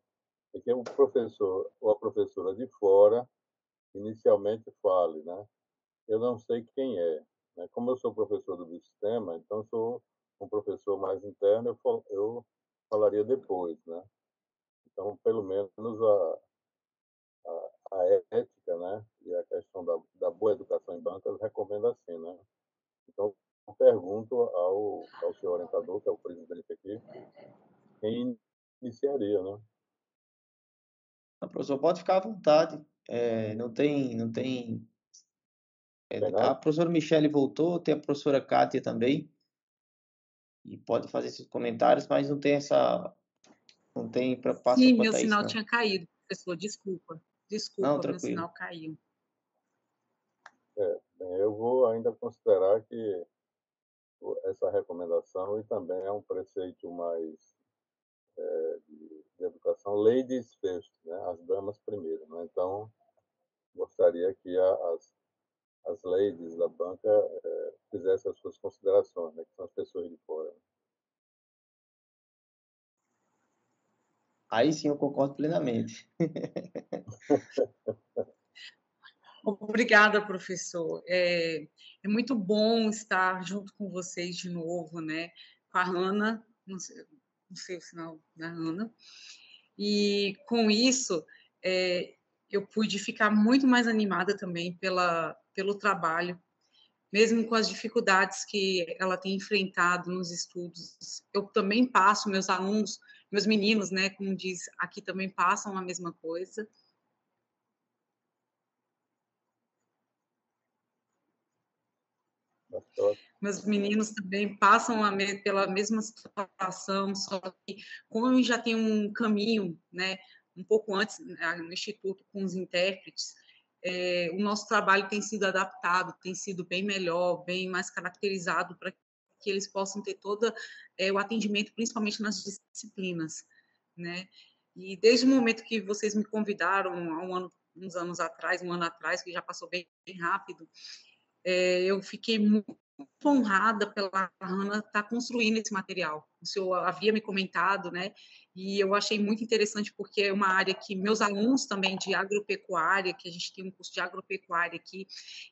que o professor ou a professora de fora inicialmente fale, né? Eu não sei quem é, né? Como eu sou professor do biosistema, então sou um professor mais interno, eu falaria depois, né? Então, pelo menos a ética, né? E a questão da boa educação em bancas recomenda assim, né? Então, eu pergunto ao seu orientador, que é o presidente aqui, quem iniciaria, né? A professora pode ficar à vontade. Não tem. Tem A nada? professora Michele voltou, tem a professora Kátia também, e pode fazer esses comentários, mas não tem para passar Sim, para meu Thaís, sinal não. tinha caído, professor. Desculpa. Não, Desculpa, meu tranquilo. sinal caiu. Bem, eu vou ainda considerar que essa recomendação e também é um preceito mais de educação, ladies first, né? As damas primeiro, né? Então, gostaria que as ladies da banca fizessem as suas considerações, né? Que são as pessoas de fora. Aí sim eu concordo plenamente. Obrigada, professor. É muito bom estar junto com vocês de novo, né? Com a Hannah, não sei o sinal da Hannah. E com isso, eu pude ficar muito mais animada também pelo trabalho, mesmo com as dificuldades que ela tem enfrentado nos estudos. Eu também passo, meus alunos, meus meninos, né, como diz, aqui também passam a mesma coisa. Meus meninos também passam pela mesma situação, só que como eu já tenho um caminho, né, um pouco antes no Instituto com os intérpretes, o nosso trabalho tem sido adaptado, tem sido bem melhor, bem mais caracterizado para que eles possam ter todo o atendimento, principalmente nas disciplinas, né? E desde o momento que vocês me convidaram há uns anos atrás, um ano atrás, que já passou bem rápido, eu fiquei muito honrada pela Hannah estar construindo esse material. O senhor havia me comentado, né? E eu achei muito interessante porque é uma área que meus alunos também de agropecuária, que a gente tem um curso de agropecuária aqui,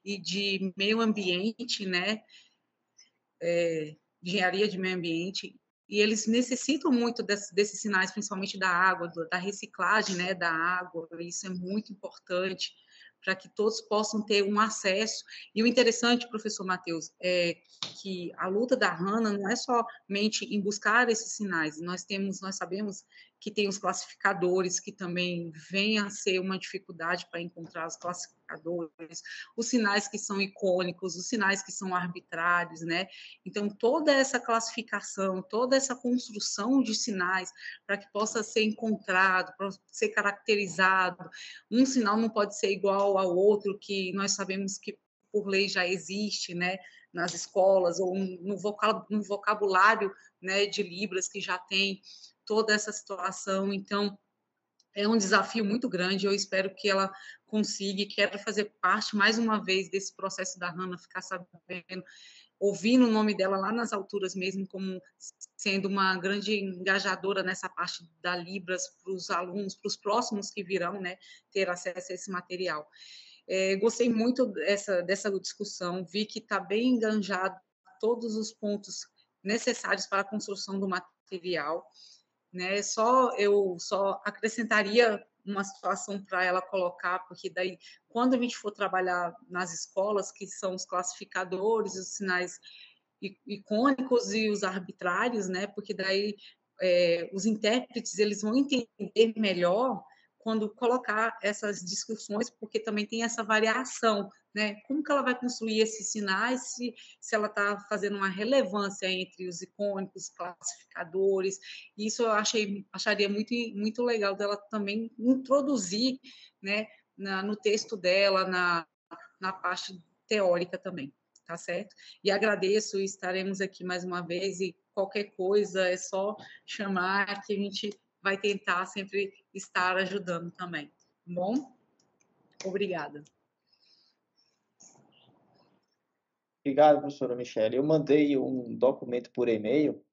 e de meio ambiente, né? Engenharia de meio ambiente, e eles necessitam muito desses sinais, principalmente da água, da reciclagem, né, da água, isso é muito importante para que todos possam ter um acesso. E o interessante, professor Matheus, é que a luta da Hannah não é somente em buscar esses sinais, nós sabemos que tem os classificadores, que também vem a ser uma dificuldade para encontrar os classificadores, os sinais que são icônicos, os sinais que são arbitrários, né? Então, toda essa classificação, toda essa construção de sinais para que possa ser encontrado, para ser caracterizado, um sinal não pode ser igual ao outro, que nós sabemos que por lei já existe, né? Nas escolas, ou no vocabulário, né, de Libras, que já tem toda essa situação. Então, é um desafio muito grande. Eu espero que ela consiga, quero fazer parte, mais uma vez, desse processo da Hannah, ficar sabendo, ouvindo o nome dela lá nas alturas mesmo, como sendo uma grande engajadora nessa parte da Libras para os alunos, para os próximos que virão, né, ter acesso a esse material. Gostei muito dessa discussão, vi que está bem enganjado todos os pontos necessários para a construção do material, né? Eu só acrescentaria uma situação para ela colocar, porque daí, quando a gente for trabalhar nas escolas, que são os classificadores, os sinais icônicos e os arbitrários, né? Porque daí os intérpretes eles vão entender melhor quando colocar essas discussões, porque também tem essa variação, né? Como que ela vai construir esses sinais se ela está fazendo uma relevância entre os icônicos, classificadores? Isso eu acharia muito, muito legal dela também introduzir, né, no texto dela, na parte teórica também, tá certo? E agradeço, e estaremos aqui mais uma vez, e qualquer coisa é só chamar que a gente vai tentar sempre estar ajudando também. Bom? Obrigada. Obrigado, professora Michele. Eu mandei um documento por e-mail,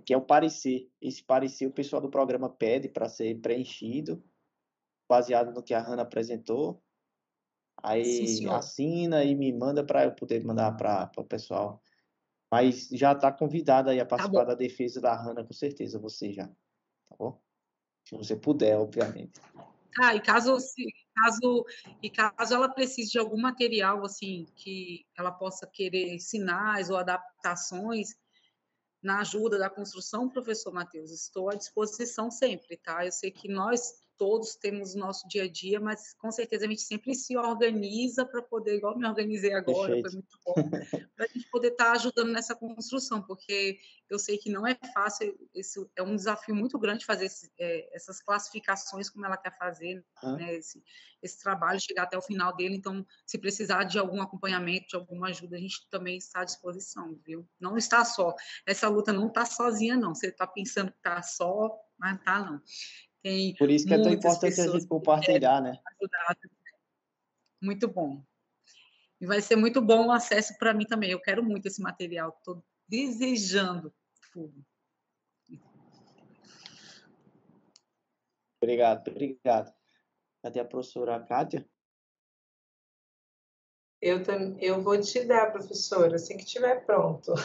que é o parecer. Esse parecer o pessoal do programa pede para ser preenchido, baseado no que a Hannah apresentou. Aí assina e me manda para eu poder mandar para o pessoal. Mas já está convidada aí a participar da defesa da Hannah, com certeza, você já. Tá bom? Se você puder, obviamente. E caso ela precise de algum material assim que ela possa querer sinais ou adaptações na ajuda da construção, professor Matheus, estou à disposição sempre, tá? Eu sei que nós todos temos o nosso dia a dia, mas com certeza a gente sempre se organiza para poder, igual me organizei agora, Perfeito. foi muito bom, para a gente poder estar ajudando nessa construção, porque eu sei que não é fácil, isso é um desafio muito grande fazer essas classificações como ela quer fazer, né? Esse trabalho, chegar até o final dele. Então, se precisar de algum acompanhamento, de alguma ajuda, a gente também está à disposição, viu? Não está só. Essa luta não está sozinha, não. Você está pensando que está só, mas não está, não. Tem Por isso que é tão importante a pessoas gente compartilhar, né? Ajudar. Muito bom. E vai ser muito bom o acesso para mim também. Eu quero muito esse material. Estou desejando tudo. Obrigado, obrigado. Cadê a professora Kátia? Eu vou te dar, professora, assim que estiver pronto.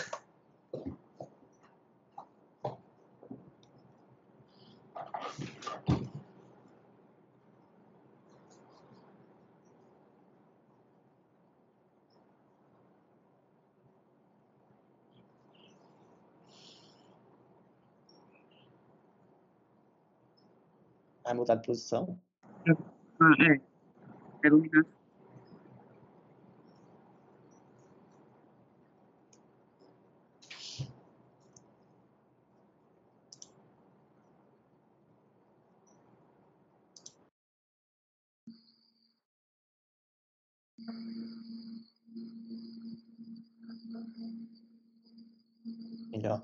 Vai mudar de posição? Quero ligar. Melhor.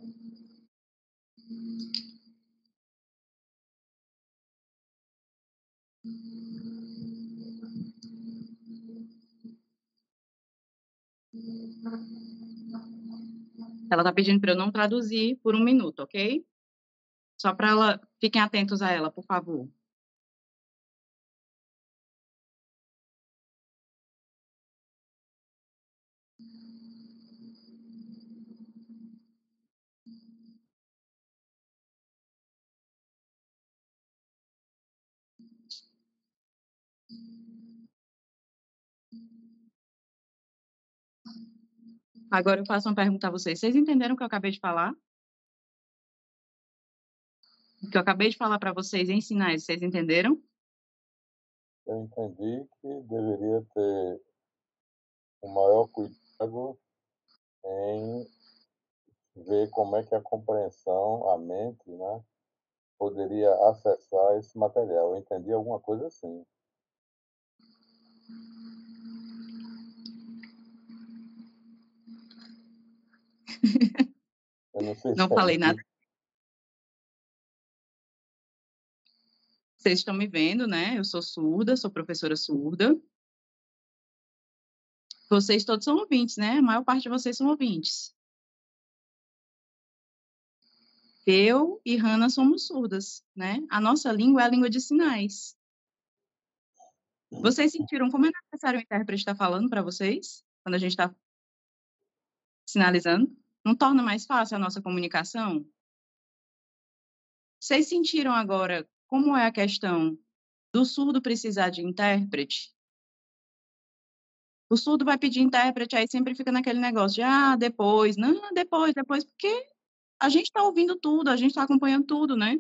Ela está pedindo para eu não traduzir por 1 minuto, ok? Só para ela... Fiquem atentos a ela, por favor. Agora eu faço uma pergunta a vocês. Vocês entenderam o que eu acabei de falar? que eu acabei de falar para vocês em sinais, vocês entenderam? Eu entendi que deveria ter o maior cuidado em ver como é que a compreensão, a mente, né, poderia acessar esse material. Eu entendi alguma coisa assim. Eu não sei Não se é falei nada. isso. Vocês estão me vendo, né? Eu sou surda, sou professora surda. Vocês todos são ouvintes, né? A maior parte de vocês são ouvintes. Eu e Hannah somos surdas, né? A nossa língua é a língua de sinais. Vocês sentiram como é necessário o intérprete estar falando para vocês, quando a gente está sinalizando? Não torna mais fácil a nossa comunicação? Vocês sentiram agora como é a questão do surdo precisar de intérprete? O surdo vai pedir intérprete, aí sempre fica naquele negócio de, depois, não, depois, porque a gente está ouvindo tudo, a gente está acompanhando tudo, né?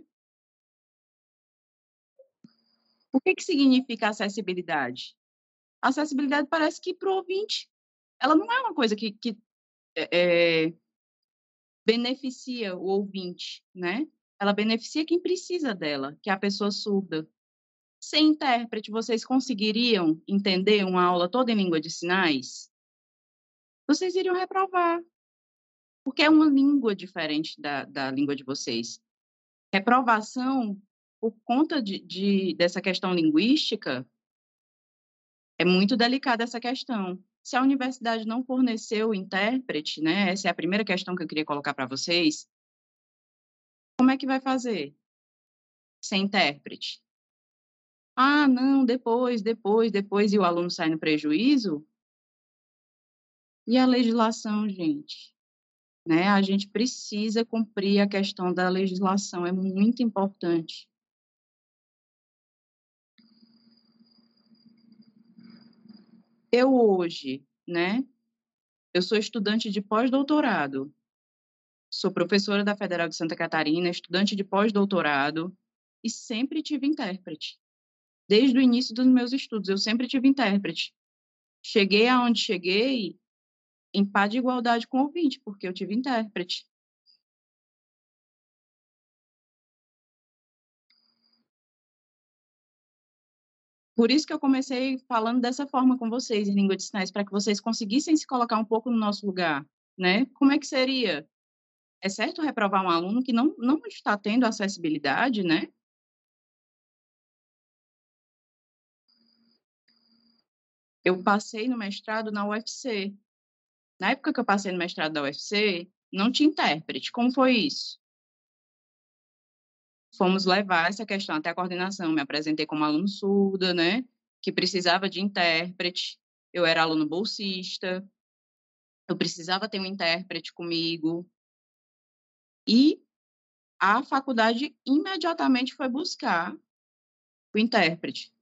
O que significa acessibilidade? A acessibilidade parece que para o ouvinte, ela não é uma coisa que beneficia o ouvinte, né? Ela beneficia quem precisa dela, que é a pessoa surda. Sem intérprete, vocês conseguiriam entender uma aula toda em língua de sinais? Vocês iriam reprovar, porque é uma língua diferente da língua de vocês. Reprovação, por conta dessa questão linguística, é muito delicada essa questão. Se a universidade não forneceu o intérprete, né, essa é a primeira questão que eu queria colocar para vocês, como é que vai fazer sem intérprete? Não, depois, e o aluno sai no prejuízo? E a legislação, gente? Né? A gente precisa cumprir a questão da legislação, é muito importante. Eu hoje, né, eu sou estudante de pós-doutorado, sou professora da Federal de Santa Catarina, estudante de pós-doutorado, e sempre tive intérprete. Desde o início dos meus estudos, eu sempre tive intérprete. Cheguei aonde cheguei em pá de igualdade com o ouvinte, porque eu tive intérprete. Por isso que eu comecei falando dessa forma com vocês, em língua de sinais, para que vocês conseguissem se colocar um pouco no nosso lugar, né? Como é que seria? É certo reprovar um aluno que não está tendo acessibilidade, né? Eu passei no mestrado na UFC. Na época que eu passei no mestrado da UFC, não tinha intérprete. Como foi isso? Fomos levar essa questão até a coordenação. Me apresentei como aluno surda, né? Que precisava de intérprete. Eu era aluno bolsista. Eu precisava ter um intérprete comigo. E a faculdade imediatamente foi buscar o intérprete.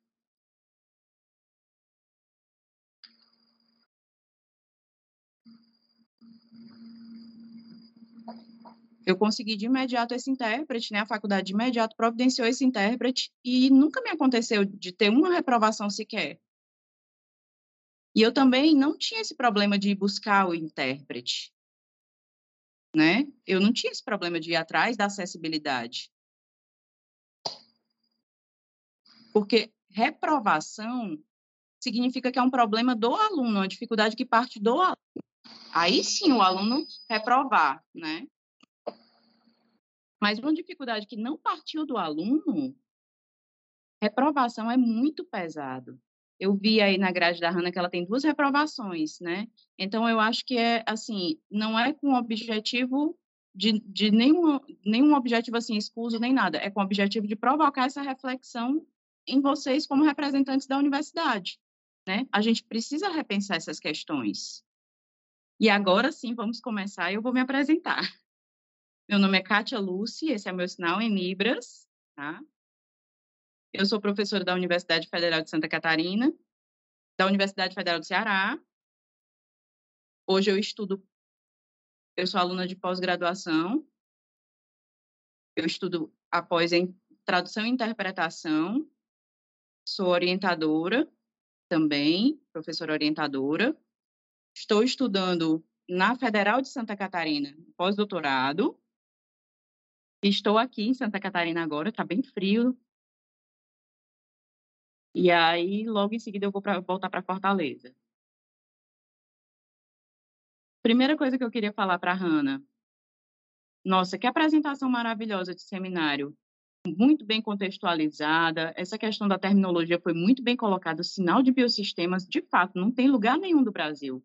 Eu consegui de imediato esse intérprete, né? A faculdade de imediato providenciou esse intérprete e nunca me aconteceu de ter uma reprovação sequer. E eu também não tinha esse problema de ir buscar o intérprete, né? Eu não tinha esse problema de ir atrás da acessibilidade. Porque reprovação significa que é um problema do aluno, uma dificuldade que parte do aluno. Aí sim o aluno reprovar, né? Mas uma dificuldade que não partiu do aluno, reprovação é muito pesado. Eu vi aí na grade da Hannah que ela tem 2 reprovações, né? Então, eu acho que assim, não é com objetivo de nenhum objetivo, assim, escuso, nem nada. É com o objetivo de provocar essa reflexão em vocês como representantes da universidade, né? A gente precisa repensar essas questões. E agora sim, vamos começar e eu vou me apresentar. Meu nome é Kátia Lucy, esse é meu sinal em Libras, tá? Eu sou professora da Universidade Federal de Santa Catarina, da Universidade Federal do Ceará. Hoje eu sou aluna de pós-graduação, eu estudo após em tradução e interpretação, sou orientadora também, professora orientadora. Estou estudando na Federal de Santa Catarina, pós-doutorado. Estou aqui em Santa Catarina agora, está bem frio. E aí, logo em seguida, eu vou voltar para Fortaleza. Primeira coisa que eu queria falar para a Hannah. Nossa, que apresentação maravilhosa de seminário. Muito bem contextualizada. Essa questão da terminologia foi muito bem colocada. O sinal de biosistemas, de fato, não tem lugar nenhum do Brasil.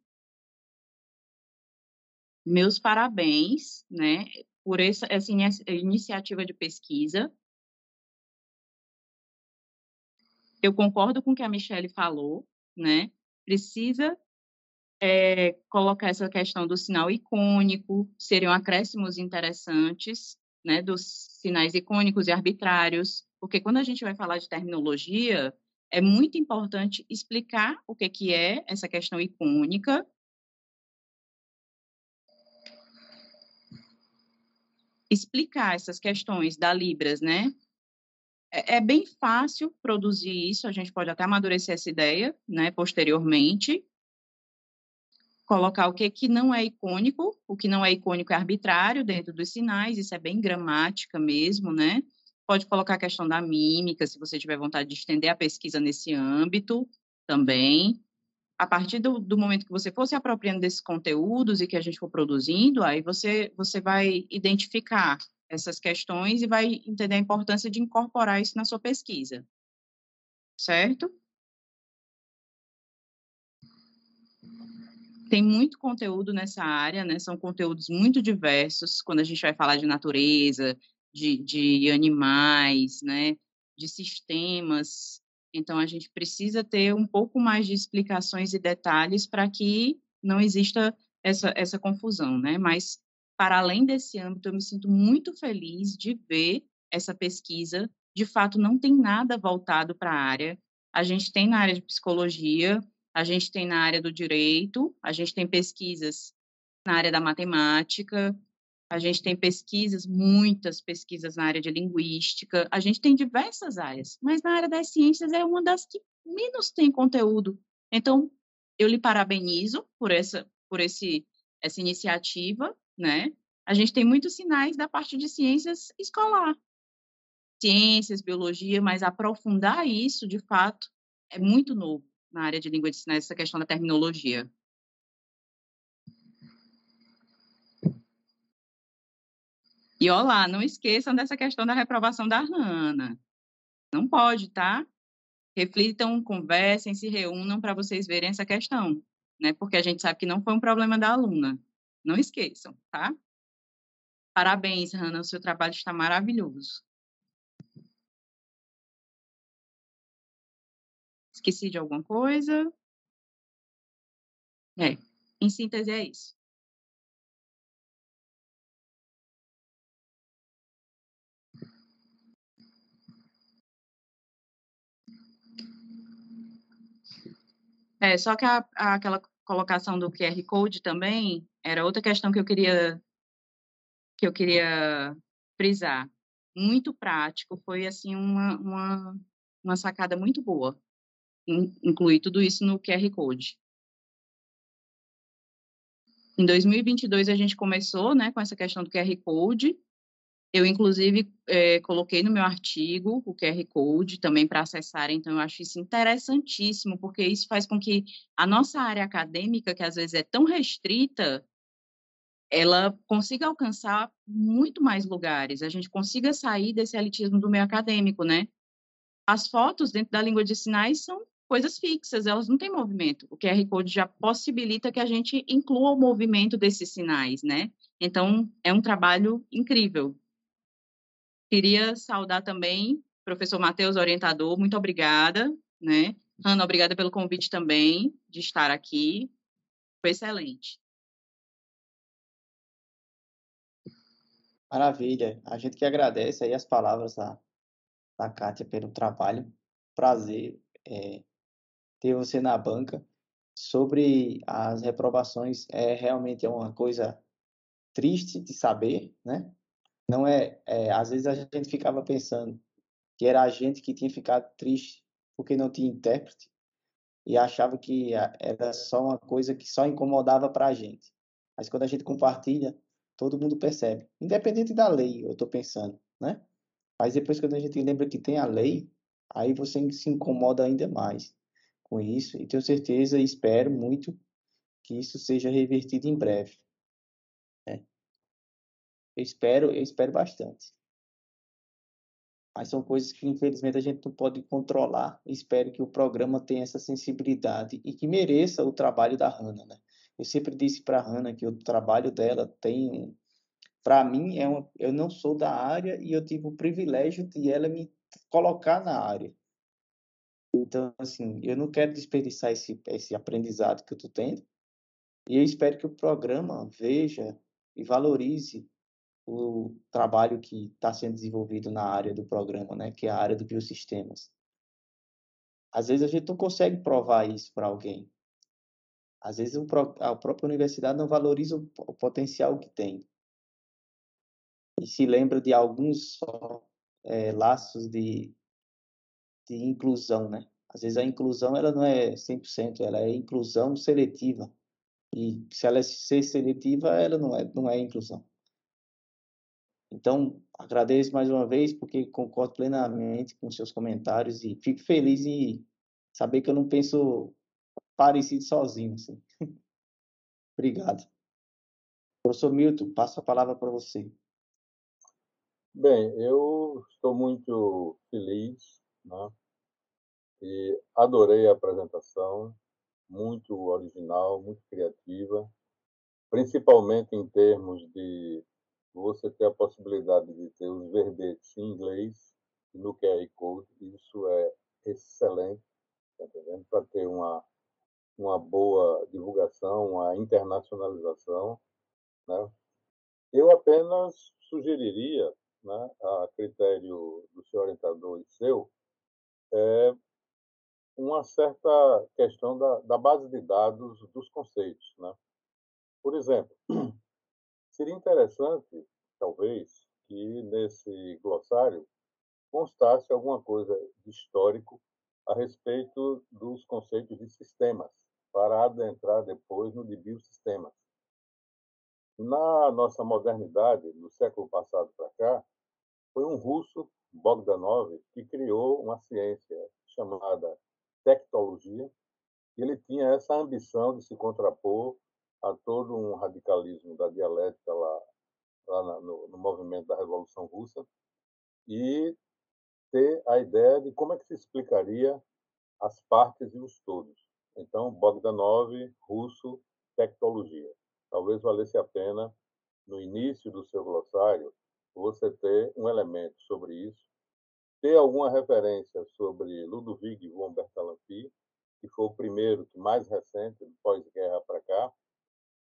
Meus parabéns, né, por essa iniciativa de pesquisa. Eu concordo com o que a Michelle falou, né? Precisa colocar essa questão do sinal icônico, seriam acréscimos interessantes, né, dos sinais icônicos e arbitrários, porque quando a gente vai falar de terminologia, é muito importante explicar o que é essa questão icônica, explicar essas questões da Libras, né? É bem fácil produzir isso, a gente pode até amadurecer essa ideia, né, posteriormente, colocar o que não é icônico, o que não é icônico é arbitrário dentro dos sinais, isso é bem gramática mesmo, né? Pode colocar a questão da mímica, se você tiver vontade de estender a pesquisa nesse âmbito também. A partir do momento que você for se apropriando desses conteúdos e que a gente for produzindo, aí você vai identificar essas questões e vai entender a importância de incorporar isso na sua pesquisa, certo? Tem muito conteúdo nessa área, né? São conteúdos muito diversos, quando a gente vai falar de natureza, de animais, né? De sistemas. Então, a gente precisa ter um pouco mais de explicações e detalhes para que não exista essa confusão, né? Mas, para além desse âmbito, eu me sinto muito feliz de ver essa pesquisa. De fato, não tem nada voltado para a área. A gente tem na área de psicologia, a gente tem na área do direito, a gente tem pesquisas na área da matemática, a gente tem pesquisas, muitas pesquisas na área de linguística, a gente tem diversas áreas, mas na área das ciências é uma das que menos tem conteúdo. Então, eu lhe parabenizo por essa iniciativa, né? A gente tem muitos sinais da parte de ciências escolar, ciências, biologia, mas aprofundar isso, de fato, é muito novo na área de língua de sinais, essa questão da terminologia. E, olá, não esqueçam dessa questão da reprovação da Hannah. Não pode, tá? Reflitam, conversem, se reúnam para vocês verem essa questão, né? Porque a gente sabe que não foi um problema da aluna. Não esqueçam, tá? Parabéns, Hannah, o seu trabalho está maravilhoso. Esqueci de alguma coisa? Em síntese é isso. Só que aquela colocação do QR Code também era outra questão que eu queria frisar. Muito prático, foi assim uma sacada muito boa, incluir tudo isso no QR Code. Em 2022 a gente começou, né, com essa questão do QR Code. Eu, inclusive, coloquei no meu artigo o QR Code também para acessar, então eu acho isso interessantíssimo, porque isso faz com que a nossa área acadêmica, que às vezes é tão restrita, ela consiga alcançar muito mais lugares, a gente consiga sair desse elitismo do meio acadêmico, né? As fotos dentro da língua de sinais são coisas fixas, elas não têm movimento. O QR Code já possibilita que a gente inclua o movimento desses sinais, né? Então, é um trabalho incrível. Queria saudar também o professor Matheus, orientador, muito obrigada, né? Hannah, obrigada pelo convite também de estar aqui, foi excelente. Maravilha, a gente que agradece aí as palavras da Kátia pelo trabalho, prazer ter você na banca. Sobre as reprovações, realmente é uma coisa triste de saber, né? Não às vezes a gente ficava pensando que era a gente que tinha ficado triste porque não tinha intérprete e achava que era só uma coisa que só incomodava para a gente. Mas quando a gente compartilha, todo mundo percebe, independente da lei, eu estou pensando, né? Mas depois, quando a gente lembra que tem a lei, aí você se incomoda ainda mais com isso. E tenho certeza e espero muito que isso seja revertido em breve, né? Eu espero bastante. Mas são coisas que, infelizmente, a gente não pode controlar. Espero que o programa tenha essa sensibilidade e que mereça o trabalho da Hannah, né? Eu sempre disse para a Hannah que o trabalho dela tem... Para mim, eu não sou da área e eu tive o privilégio de ela me colocar na área. Então, assim, eu não quero desperdiçar esse aprendizado que eu estou tendo. E eu espero que o programa veja e valorize o trabalho que está sendo desenvolvido na área do programa, né, que é a área do biosistemas. Às vezes a gente não consegue provar isso para alguém. Às vezes a própria universidade não valoriza o potencial que tem. E se lembra de alguns só, laços de inclusão, né? Às vezes a inclusão ela não é 100%, ela é inclusão seletiva. E se ela ser seletiva, ela não é inclusão. Então, agradeço mais uma vez, porque concordo plenamente com seus comentários e fico feliz em saber que eu não penso parecido sozinho. Assim. Obrigado. Professor Milton, passo a palavra para você. Bem, eu estou muito feliz, né? E adorei a apresentação, muito original, muito criativa, principalmente em termos de você ter a possibilidade de ter os verbetes em inglês no QR Code. Isso é excelente, tá entendendo? Para ter uma boa divulgação, uma internacionalização, né? Eu apenas sugeriria, né, a critério do seu orientador e seu, uma certa questão da base de dados dos conceitos, né? Por exemplo, seria interessante, talvez, que nesse glossário constasse alguma coisa de histórico a respeito dos conceitos de sistemas, para adentrar depois no de biosistemas. Na nossa modernidade, no século passado para cá, foi um russo, Bogdanov, que criou uma ciência chamada tectologia, e ele tinha essa ambição de se contrapor a todo um radicalismo da dialética lá no movimento da Revolução Russa e ter a ideia de como é que se explicaria as partes e os todos. Então, Bogdanov, russo, tectologia. Talvez valesse a pena, no início do seu glossário, você ter um elemento sobre isso, ter alguma referência sobre Ludwig von Bertalanffy, que foi o primeiro, que mais recente, pós-guerra para cá,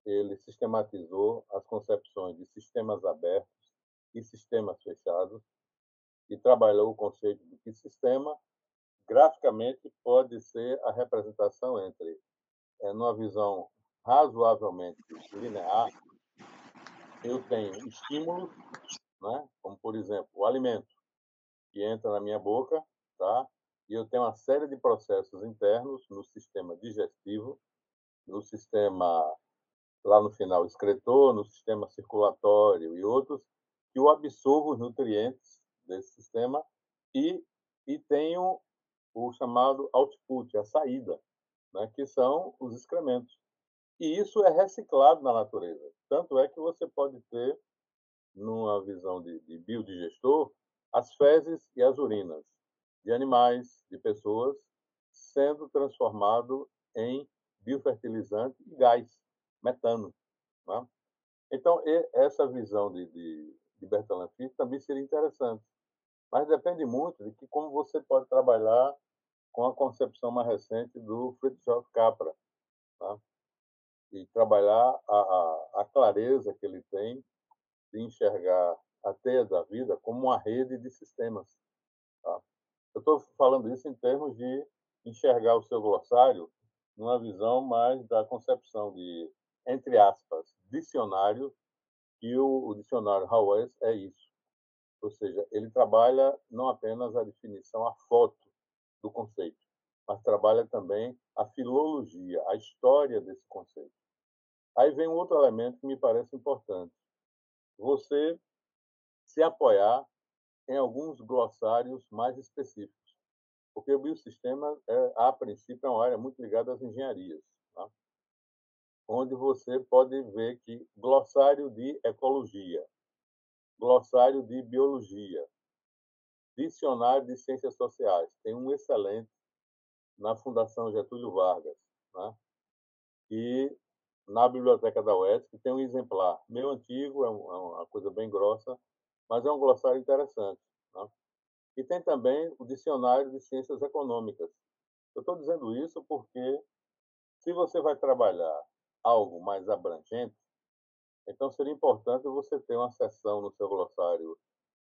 ele sistematizou as concepções de sistemas abertos e sistemas fechados e trabalhou o conceito de que sistema, graficamente, pode ser a representação entre, numa visão razoavelmente linear, eu tenho estímulos, né, como, por exemplo, o alimento, que entra na minha boca, tá? E eu tenho uma série de processos internos no sistema digestivo, no sistema, lá no final, excretor, no sistema circulatório e outros, que eu absorvo os nutrientes desse sistema e, tenho o chamado output, a saída, né? Que são os excrementos. E isso é reciclado na natureza. Tanto é que você pode ter, numa visão de biodigestor, as fezes e as urinas de animais, de pessoas, sendo transformado em biofertilizante e gás, metano. Né? Então, essa visão de Bertalanffy também seria interessante, mas depende muito de como você pode trabalhar com a concepção mais recente do Fritjof Capra, tá? E trabalhar a clareza que ele tem de enxergar a teia da vida como uma rede de sistemas. Tá? Eu estou falando isso em termos de enxergar o seu glossário numa visão mais da concepção de, entre aspas, dicionário, e o dicionário Haues é isso. Ou seja, ele trabalha não apenas a definição, a foto do conceito, mas trabalha também a filologia, a história desse conceito. Aí vem um outro elemento que me parece importante. Você se apoiar em alguns glossários mais específicos. Porque o biossistema, a princípio, é uma área muito ligada às engenharias, tá? Onde você pode ver que glossário de ecologia, glossário de biologia, dicionário de ciências sociais. Tem um excelente na Fundação Getúlio Vargas, né? E na biblioteca da UESC tem um exemplar, meio antigo, é uma coisa bem grossa, mas é um glossário interessante, né? E tem também o dicionário de ciências econômicas. Eu estou dizendo isso porque, se você vai trabalhar algo mais abrangente, então seria importante você ter uma seção no seu glossário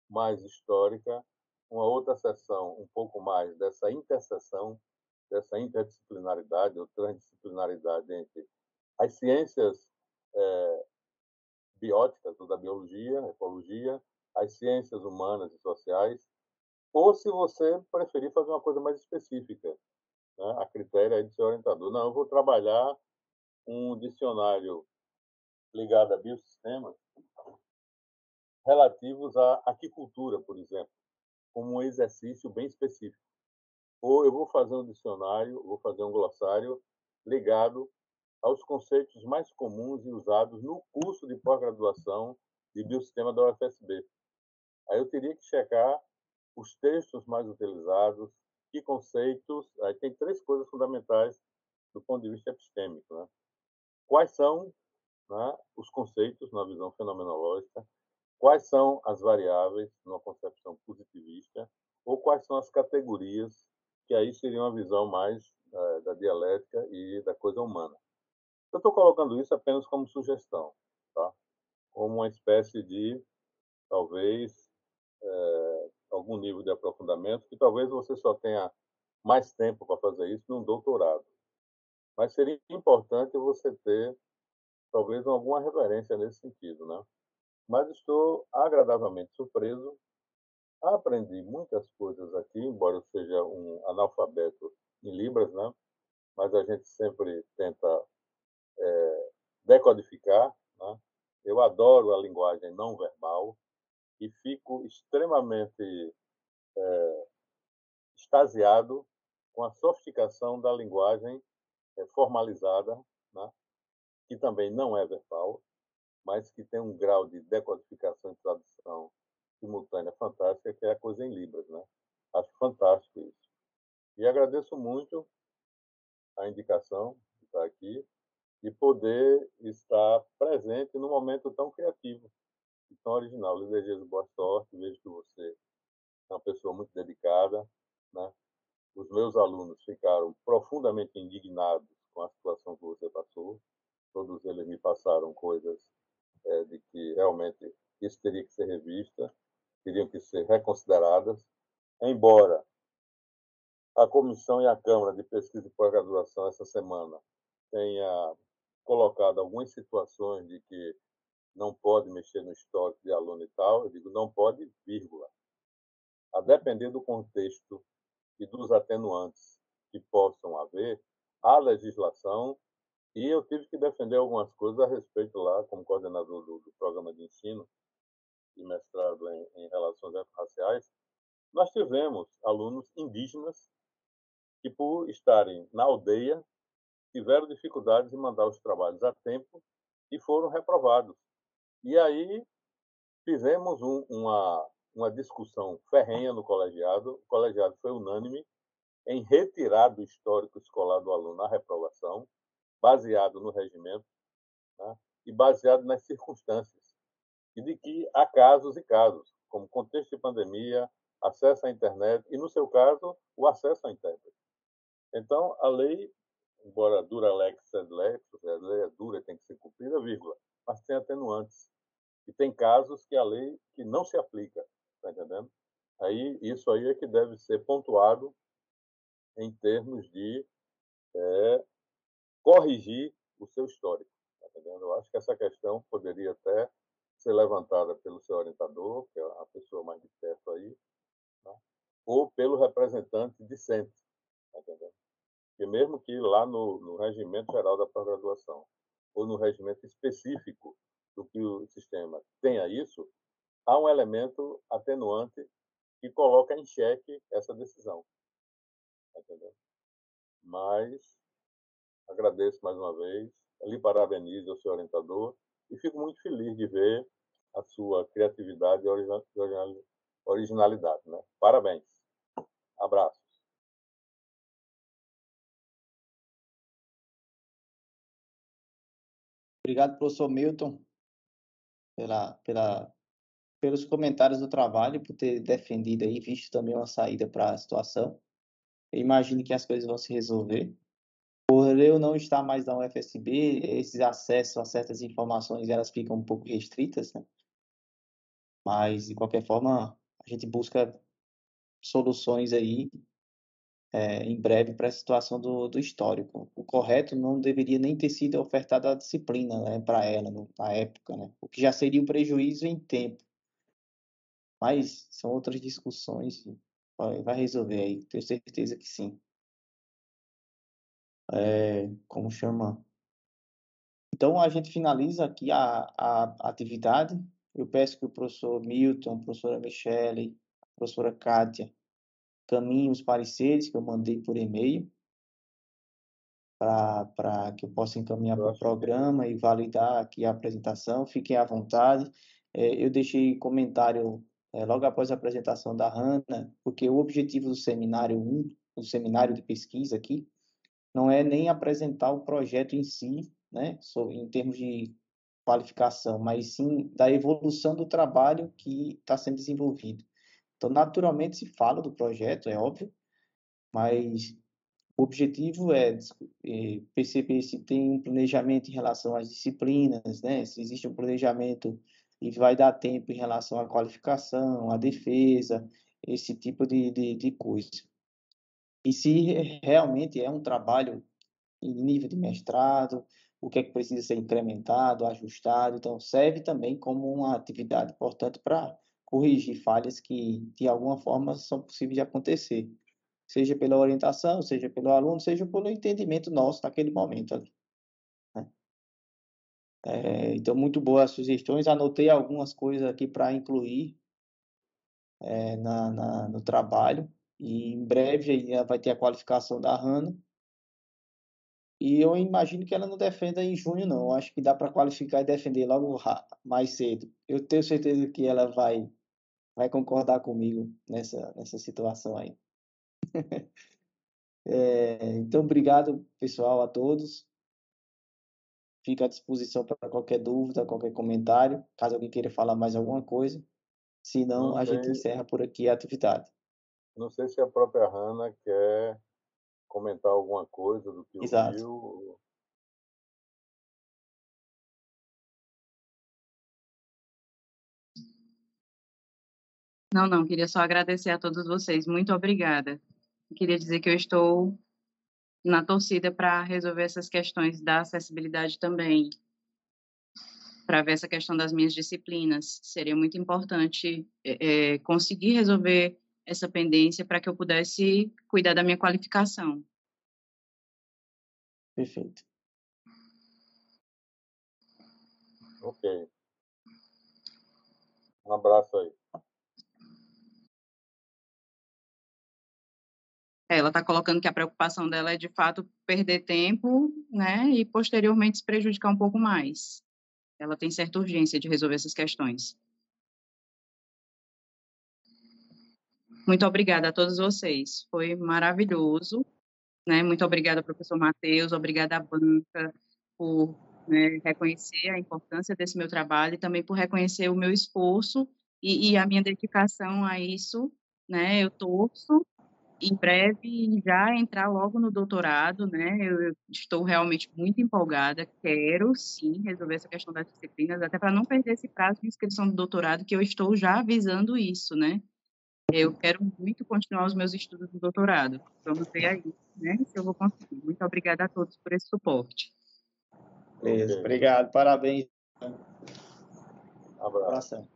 mais histórica, uma outra seção um pouco mais dessa interseção, dessa interdisciplinaridade ou transdisciplinaridade entre as ciências bióticas, ou da biologia, ecologia, as ciências humanas e sociais, ou se você preferir fazer uma coisa mais específica, né, a critério aí do seu orientador. Não, eu vou trabalhar um dicionário ligado a biossistemas relativos à aquicultura, por exemplo, como um exercício bem específico. Ou eu vou fazer um dicionário, vou fazer um glossário ligado aos conceitos mais comuns e usados no curso de pós-graduação de biossistema da UFSB. Aí eu teria que checar os textos mais utilizados, que conceitos. Aí tem três coisas fundamentais do ponto de vista epistêmico, né? Quais são, né, os conceitos na visão fenomenológica, quais são as variáveis numa concepção positivista, ou quais são as categorias, que aí seria uma visão mais da dialética e da coisa humana. Eu estou colocando isso apenas como sugestão, tá? Como uma espécie de, talvez, algum nível de aprofundamento, que talvez você só tenha mais tempo para fazer isso num doutorado. Mas seria importante você ter, talvez, alguma referência nesse sentido, né? Mas estou agradavelmente surpreso. Aprendi muitas coisas aqui, embora eu seja um analfabeto em Libras, né? Mas a gente sempre tenta decodificar, né? Eu adoro a linguagem não verbal e fico extremamente extasiado com a sofisticação da linguagem formalizada, né? Que também não é verbal, mas que tem um grau de decodificação e tradução simultânea fantástica, que é a coisa em Libras, né? Acho fantástico isso. E agradeço muito a indicação de estar aqui e poder estar presente num momento tão criativo e tão original. Eu desejo boa sorte, vejo que você é uma pessoa muito dedicada, né? Os meus alunos ficaram profundamente indignados com a situação que você passou. Todos eles me passaram coisas de que realmente isso teria que ser revista, teriam que ser reconsideradas, embora a comissão e a Câmara de Pesquisa e Pós-Graduação essa semana tenha colocado algumas situações de que não pode mexer no histórico de aluno e tal, eu digo não pode, vírgula. A depender do contexto e dos atenuantes que possam haver, a legislação, e eu tive que defender algumas coisas a respeito lá, como coordenador do programa de ensino e mestrado em relações raciais, nós tivemos alunos indígenas que, por estarem na aldeia, tiveram dificuldades em mandar os trabalhos a tempo e foram reprovados. E aí fizemos uma discussão ferrenha no colegiado. O colegiado foi unânime em retirar do histórico escolar do aluno a reprovação, baseado no regimento, né, e baseado nas circunstâncias. E de que há casos e casos, como contexto de pandemia, acesso à internet e, no seu caso, o acesso à intérprete. Então, a lei, embora dura lex sed lex, a lei é dura e tem que ser cumprida, vírgula, mas tem atenuantes. E tem casos que a lei que não se aplica, está entendendo? Aí, isso aí é que deve ser pontuado em termos de corrigir o seu histórico, está entendendo? Eu acho que essa questão poderia até ser levantada pelo seu orientador, que é a pessoa mais de perto aí, né? Ou pelo representante discente, tá entendendo? Porque mesmo que lá no regimento geral da pós-graduação, ou no regimento específico do que o sistema tenha isso, há um elemento atenuante que coloca em xeque essa decisão, tá entendendo? Mas agradeço mais uma vez, lhe parabenizo ao seu orientador e fico muito feliz de ver a sua criatividade e originalidade, né? Parabéns. Abraços. Obrigado, professor Milton, pelos comentários do trabalho, por ter defendido aí, visto também uma saída para a situação. Eu imagino que as coisas vão se resolver. Por eu não estar mais na UFSB, esses acessos a certas informações, elas ficam um pouco restritas, né? Mas, de qualquer forma, a gente busca soluções aí em breve para a situação do histórico. O correto não deveria nem ter sido ofertada a disciplina, né, para ela, na época, né? O que já seria um prejuízo em tempo. Mas são outras discussões, vai resolver aí, tenho certeza que sim. Como chama? Então, a gente finaliza aqui a atividade. Eu peço que o professor Milton, a professora Michele, a professora Kátia, caminhem os pareceres que eu mandei por e-mail, para que eu possa encaminhar para o programa e validar aqui a apresentação. Fiquem à vontade. Eu deixei comentário logo após a apresentação da Hanna, porque o objetivo do seminário 1, do seminário de pesquisa aqui, não é nem apresentar o projeto em si, né, em termos de qualificação, mas sim da evolução do trabalho que está sendo desenvolvido. Então, naturalmente, se fala do projeto, é óbvio, mas o objetivo é perceber se tem um planejamento em relação às disciplinas, né? Se existe um planejamento e vai dar tempo em relação à qualificação, à defesa, esse tipo de coisa. E se realmente é um trabalho em nível de mestrado, o que é que precisa ser incrementado, ajustado. Então, serve também como uma atividade importante para corrigir falhas que, de alguma forma, são possíveis de acontecer, seja pela orientação, seja pelo aluno, seja pelo entendimento nosso naquele momento ali, né? Então, muito boas sugestões. Anotei algumas coisas aqui para incluir no trabalho. E em breve aí vai ter a qualificação da Hanna. E eu imagino que ela não defenda em junho, não. Eu acho que dá para qualificar e defender logo mais cedo. Eu tenho certeza que ela vai concordar comigo nessa situação aí. Então, obrigado, pessoal, a todos. Fico à disposição para qualquer dúvida, qualquer comentário, caso alguém queira falar mais alguma coisa. Se não, a gente encerra por aqui a atividade. Não sei se a própria Hanna quer comentar alguma coisa do que Exato. ouviu. Não, queria só agradecer a todos vocês. Muito obrigada. Queria dizer que eu estou na torcida para resolver essas questões da acessibilidade também, para ver essa questão das minhas disciplinas. Seria muito importante conseguir resolver essa pendência para que eu pudesse cuidar da minha qualificação. Perfeito. Ok. Um abraço aí. Ela está colocando que a preocupação dela é, de fato, perder tempo, né, e posteriormente se prejudicar um pouco mais. Ela tem certa urgência de resolver essas questões. Muito obrigada a todos vocês. Foi maravilhoso, né? Muito obrigada, professor Matheus, obrigada à banca por, né, reconhecer a importância desse meu trabalho e também por reconhecer o meu esforço e a minha dedicação a isso, né? Eu torço em breve já entrar logo no doutorado, né? Eu estou realmente muito empolgada, quero sim resolver essa questão das disciplinas, até para não perder esse prazo de inscrição do doutorado, que eu estou já avisando isso, né? Eu quero muito continuar os meus estudos do doutorado. Vamos ver aí, né, se eu vou conseguir. Muito obrigada a todos por esse suporte. Beleza, Okay. obrigado, parabéns. Abraço. Abração.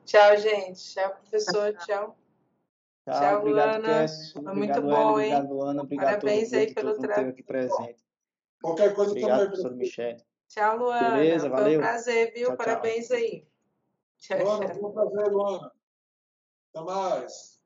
Tchau, gente. Tchau, professor. Tchau. Tchau, Obrigado, Luana. Cass. Foi Obrigado, muito bom, Hélio. hein? Obrigado, Ana. Obrigado a todo Parabéns aí mundo, pelo todo mundo que esteve aqui presente. Qualquer coisa Obrigado, também, professor professor. Michele. Tchau, Luana. Beleza, Foi um valeu. prazer, viu? Tchau, tchau. Parabéns aí. Tchau, Luana, tchau. foi um prazer, Luana. Até mais.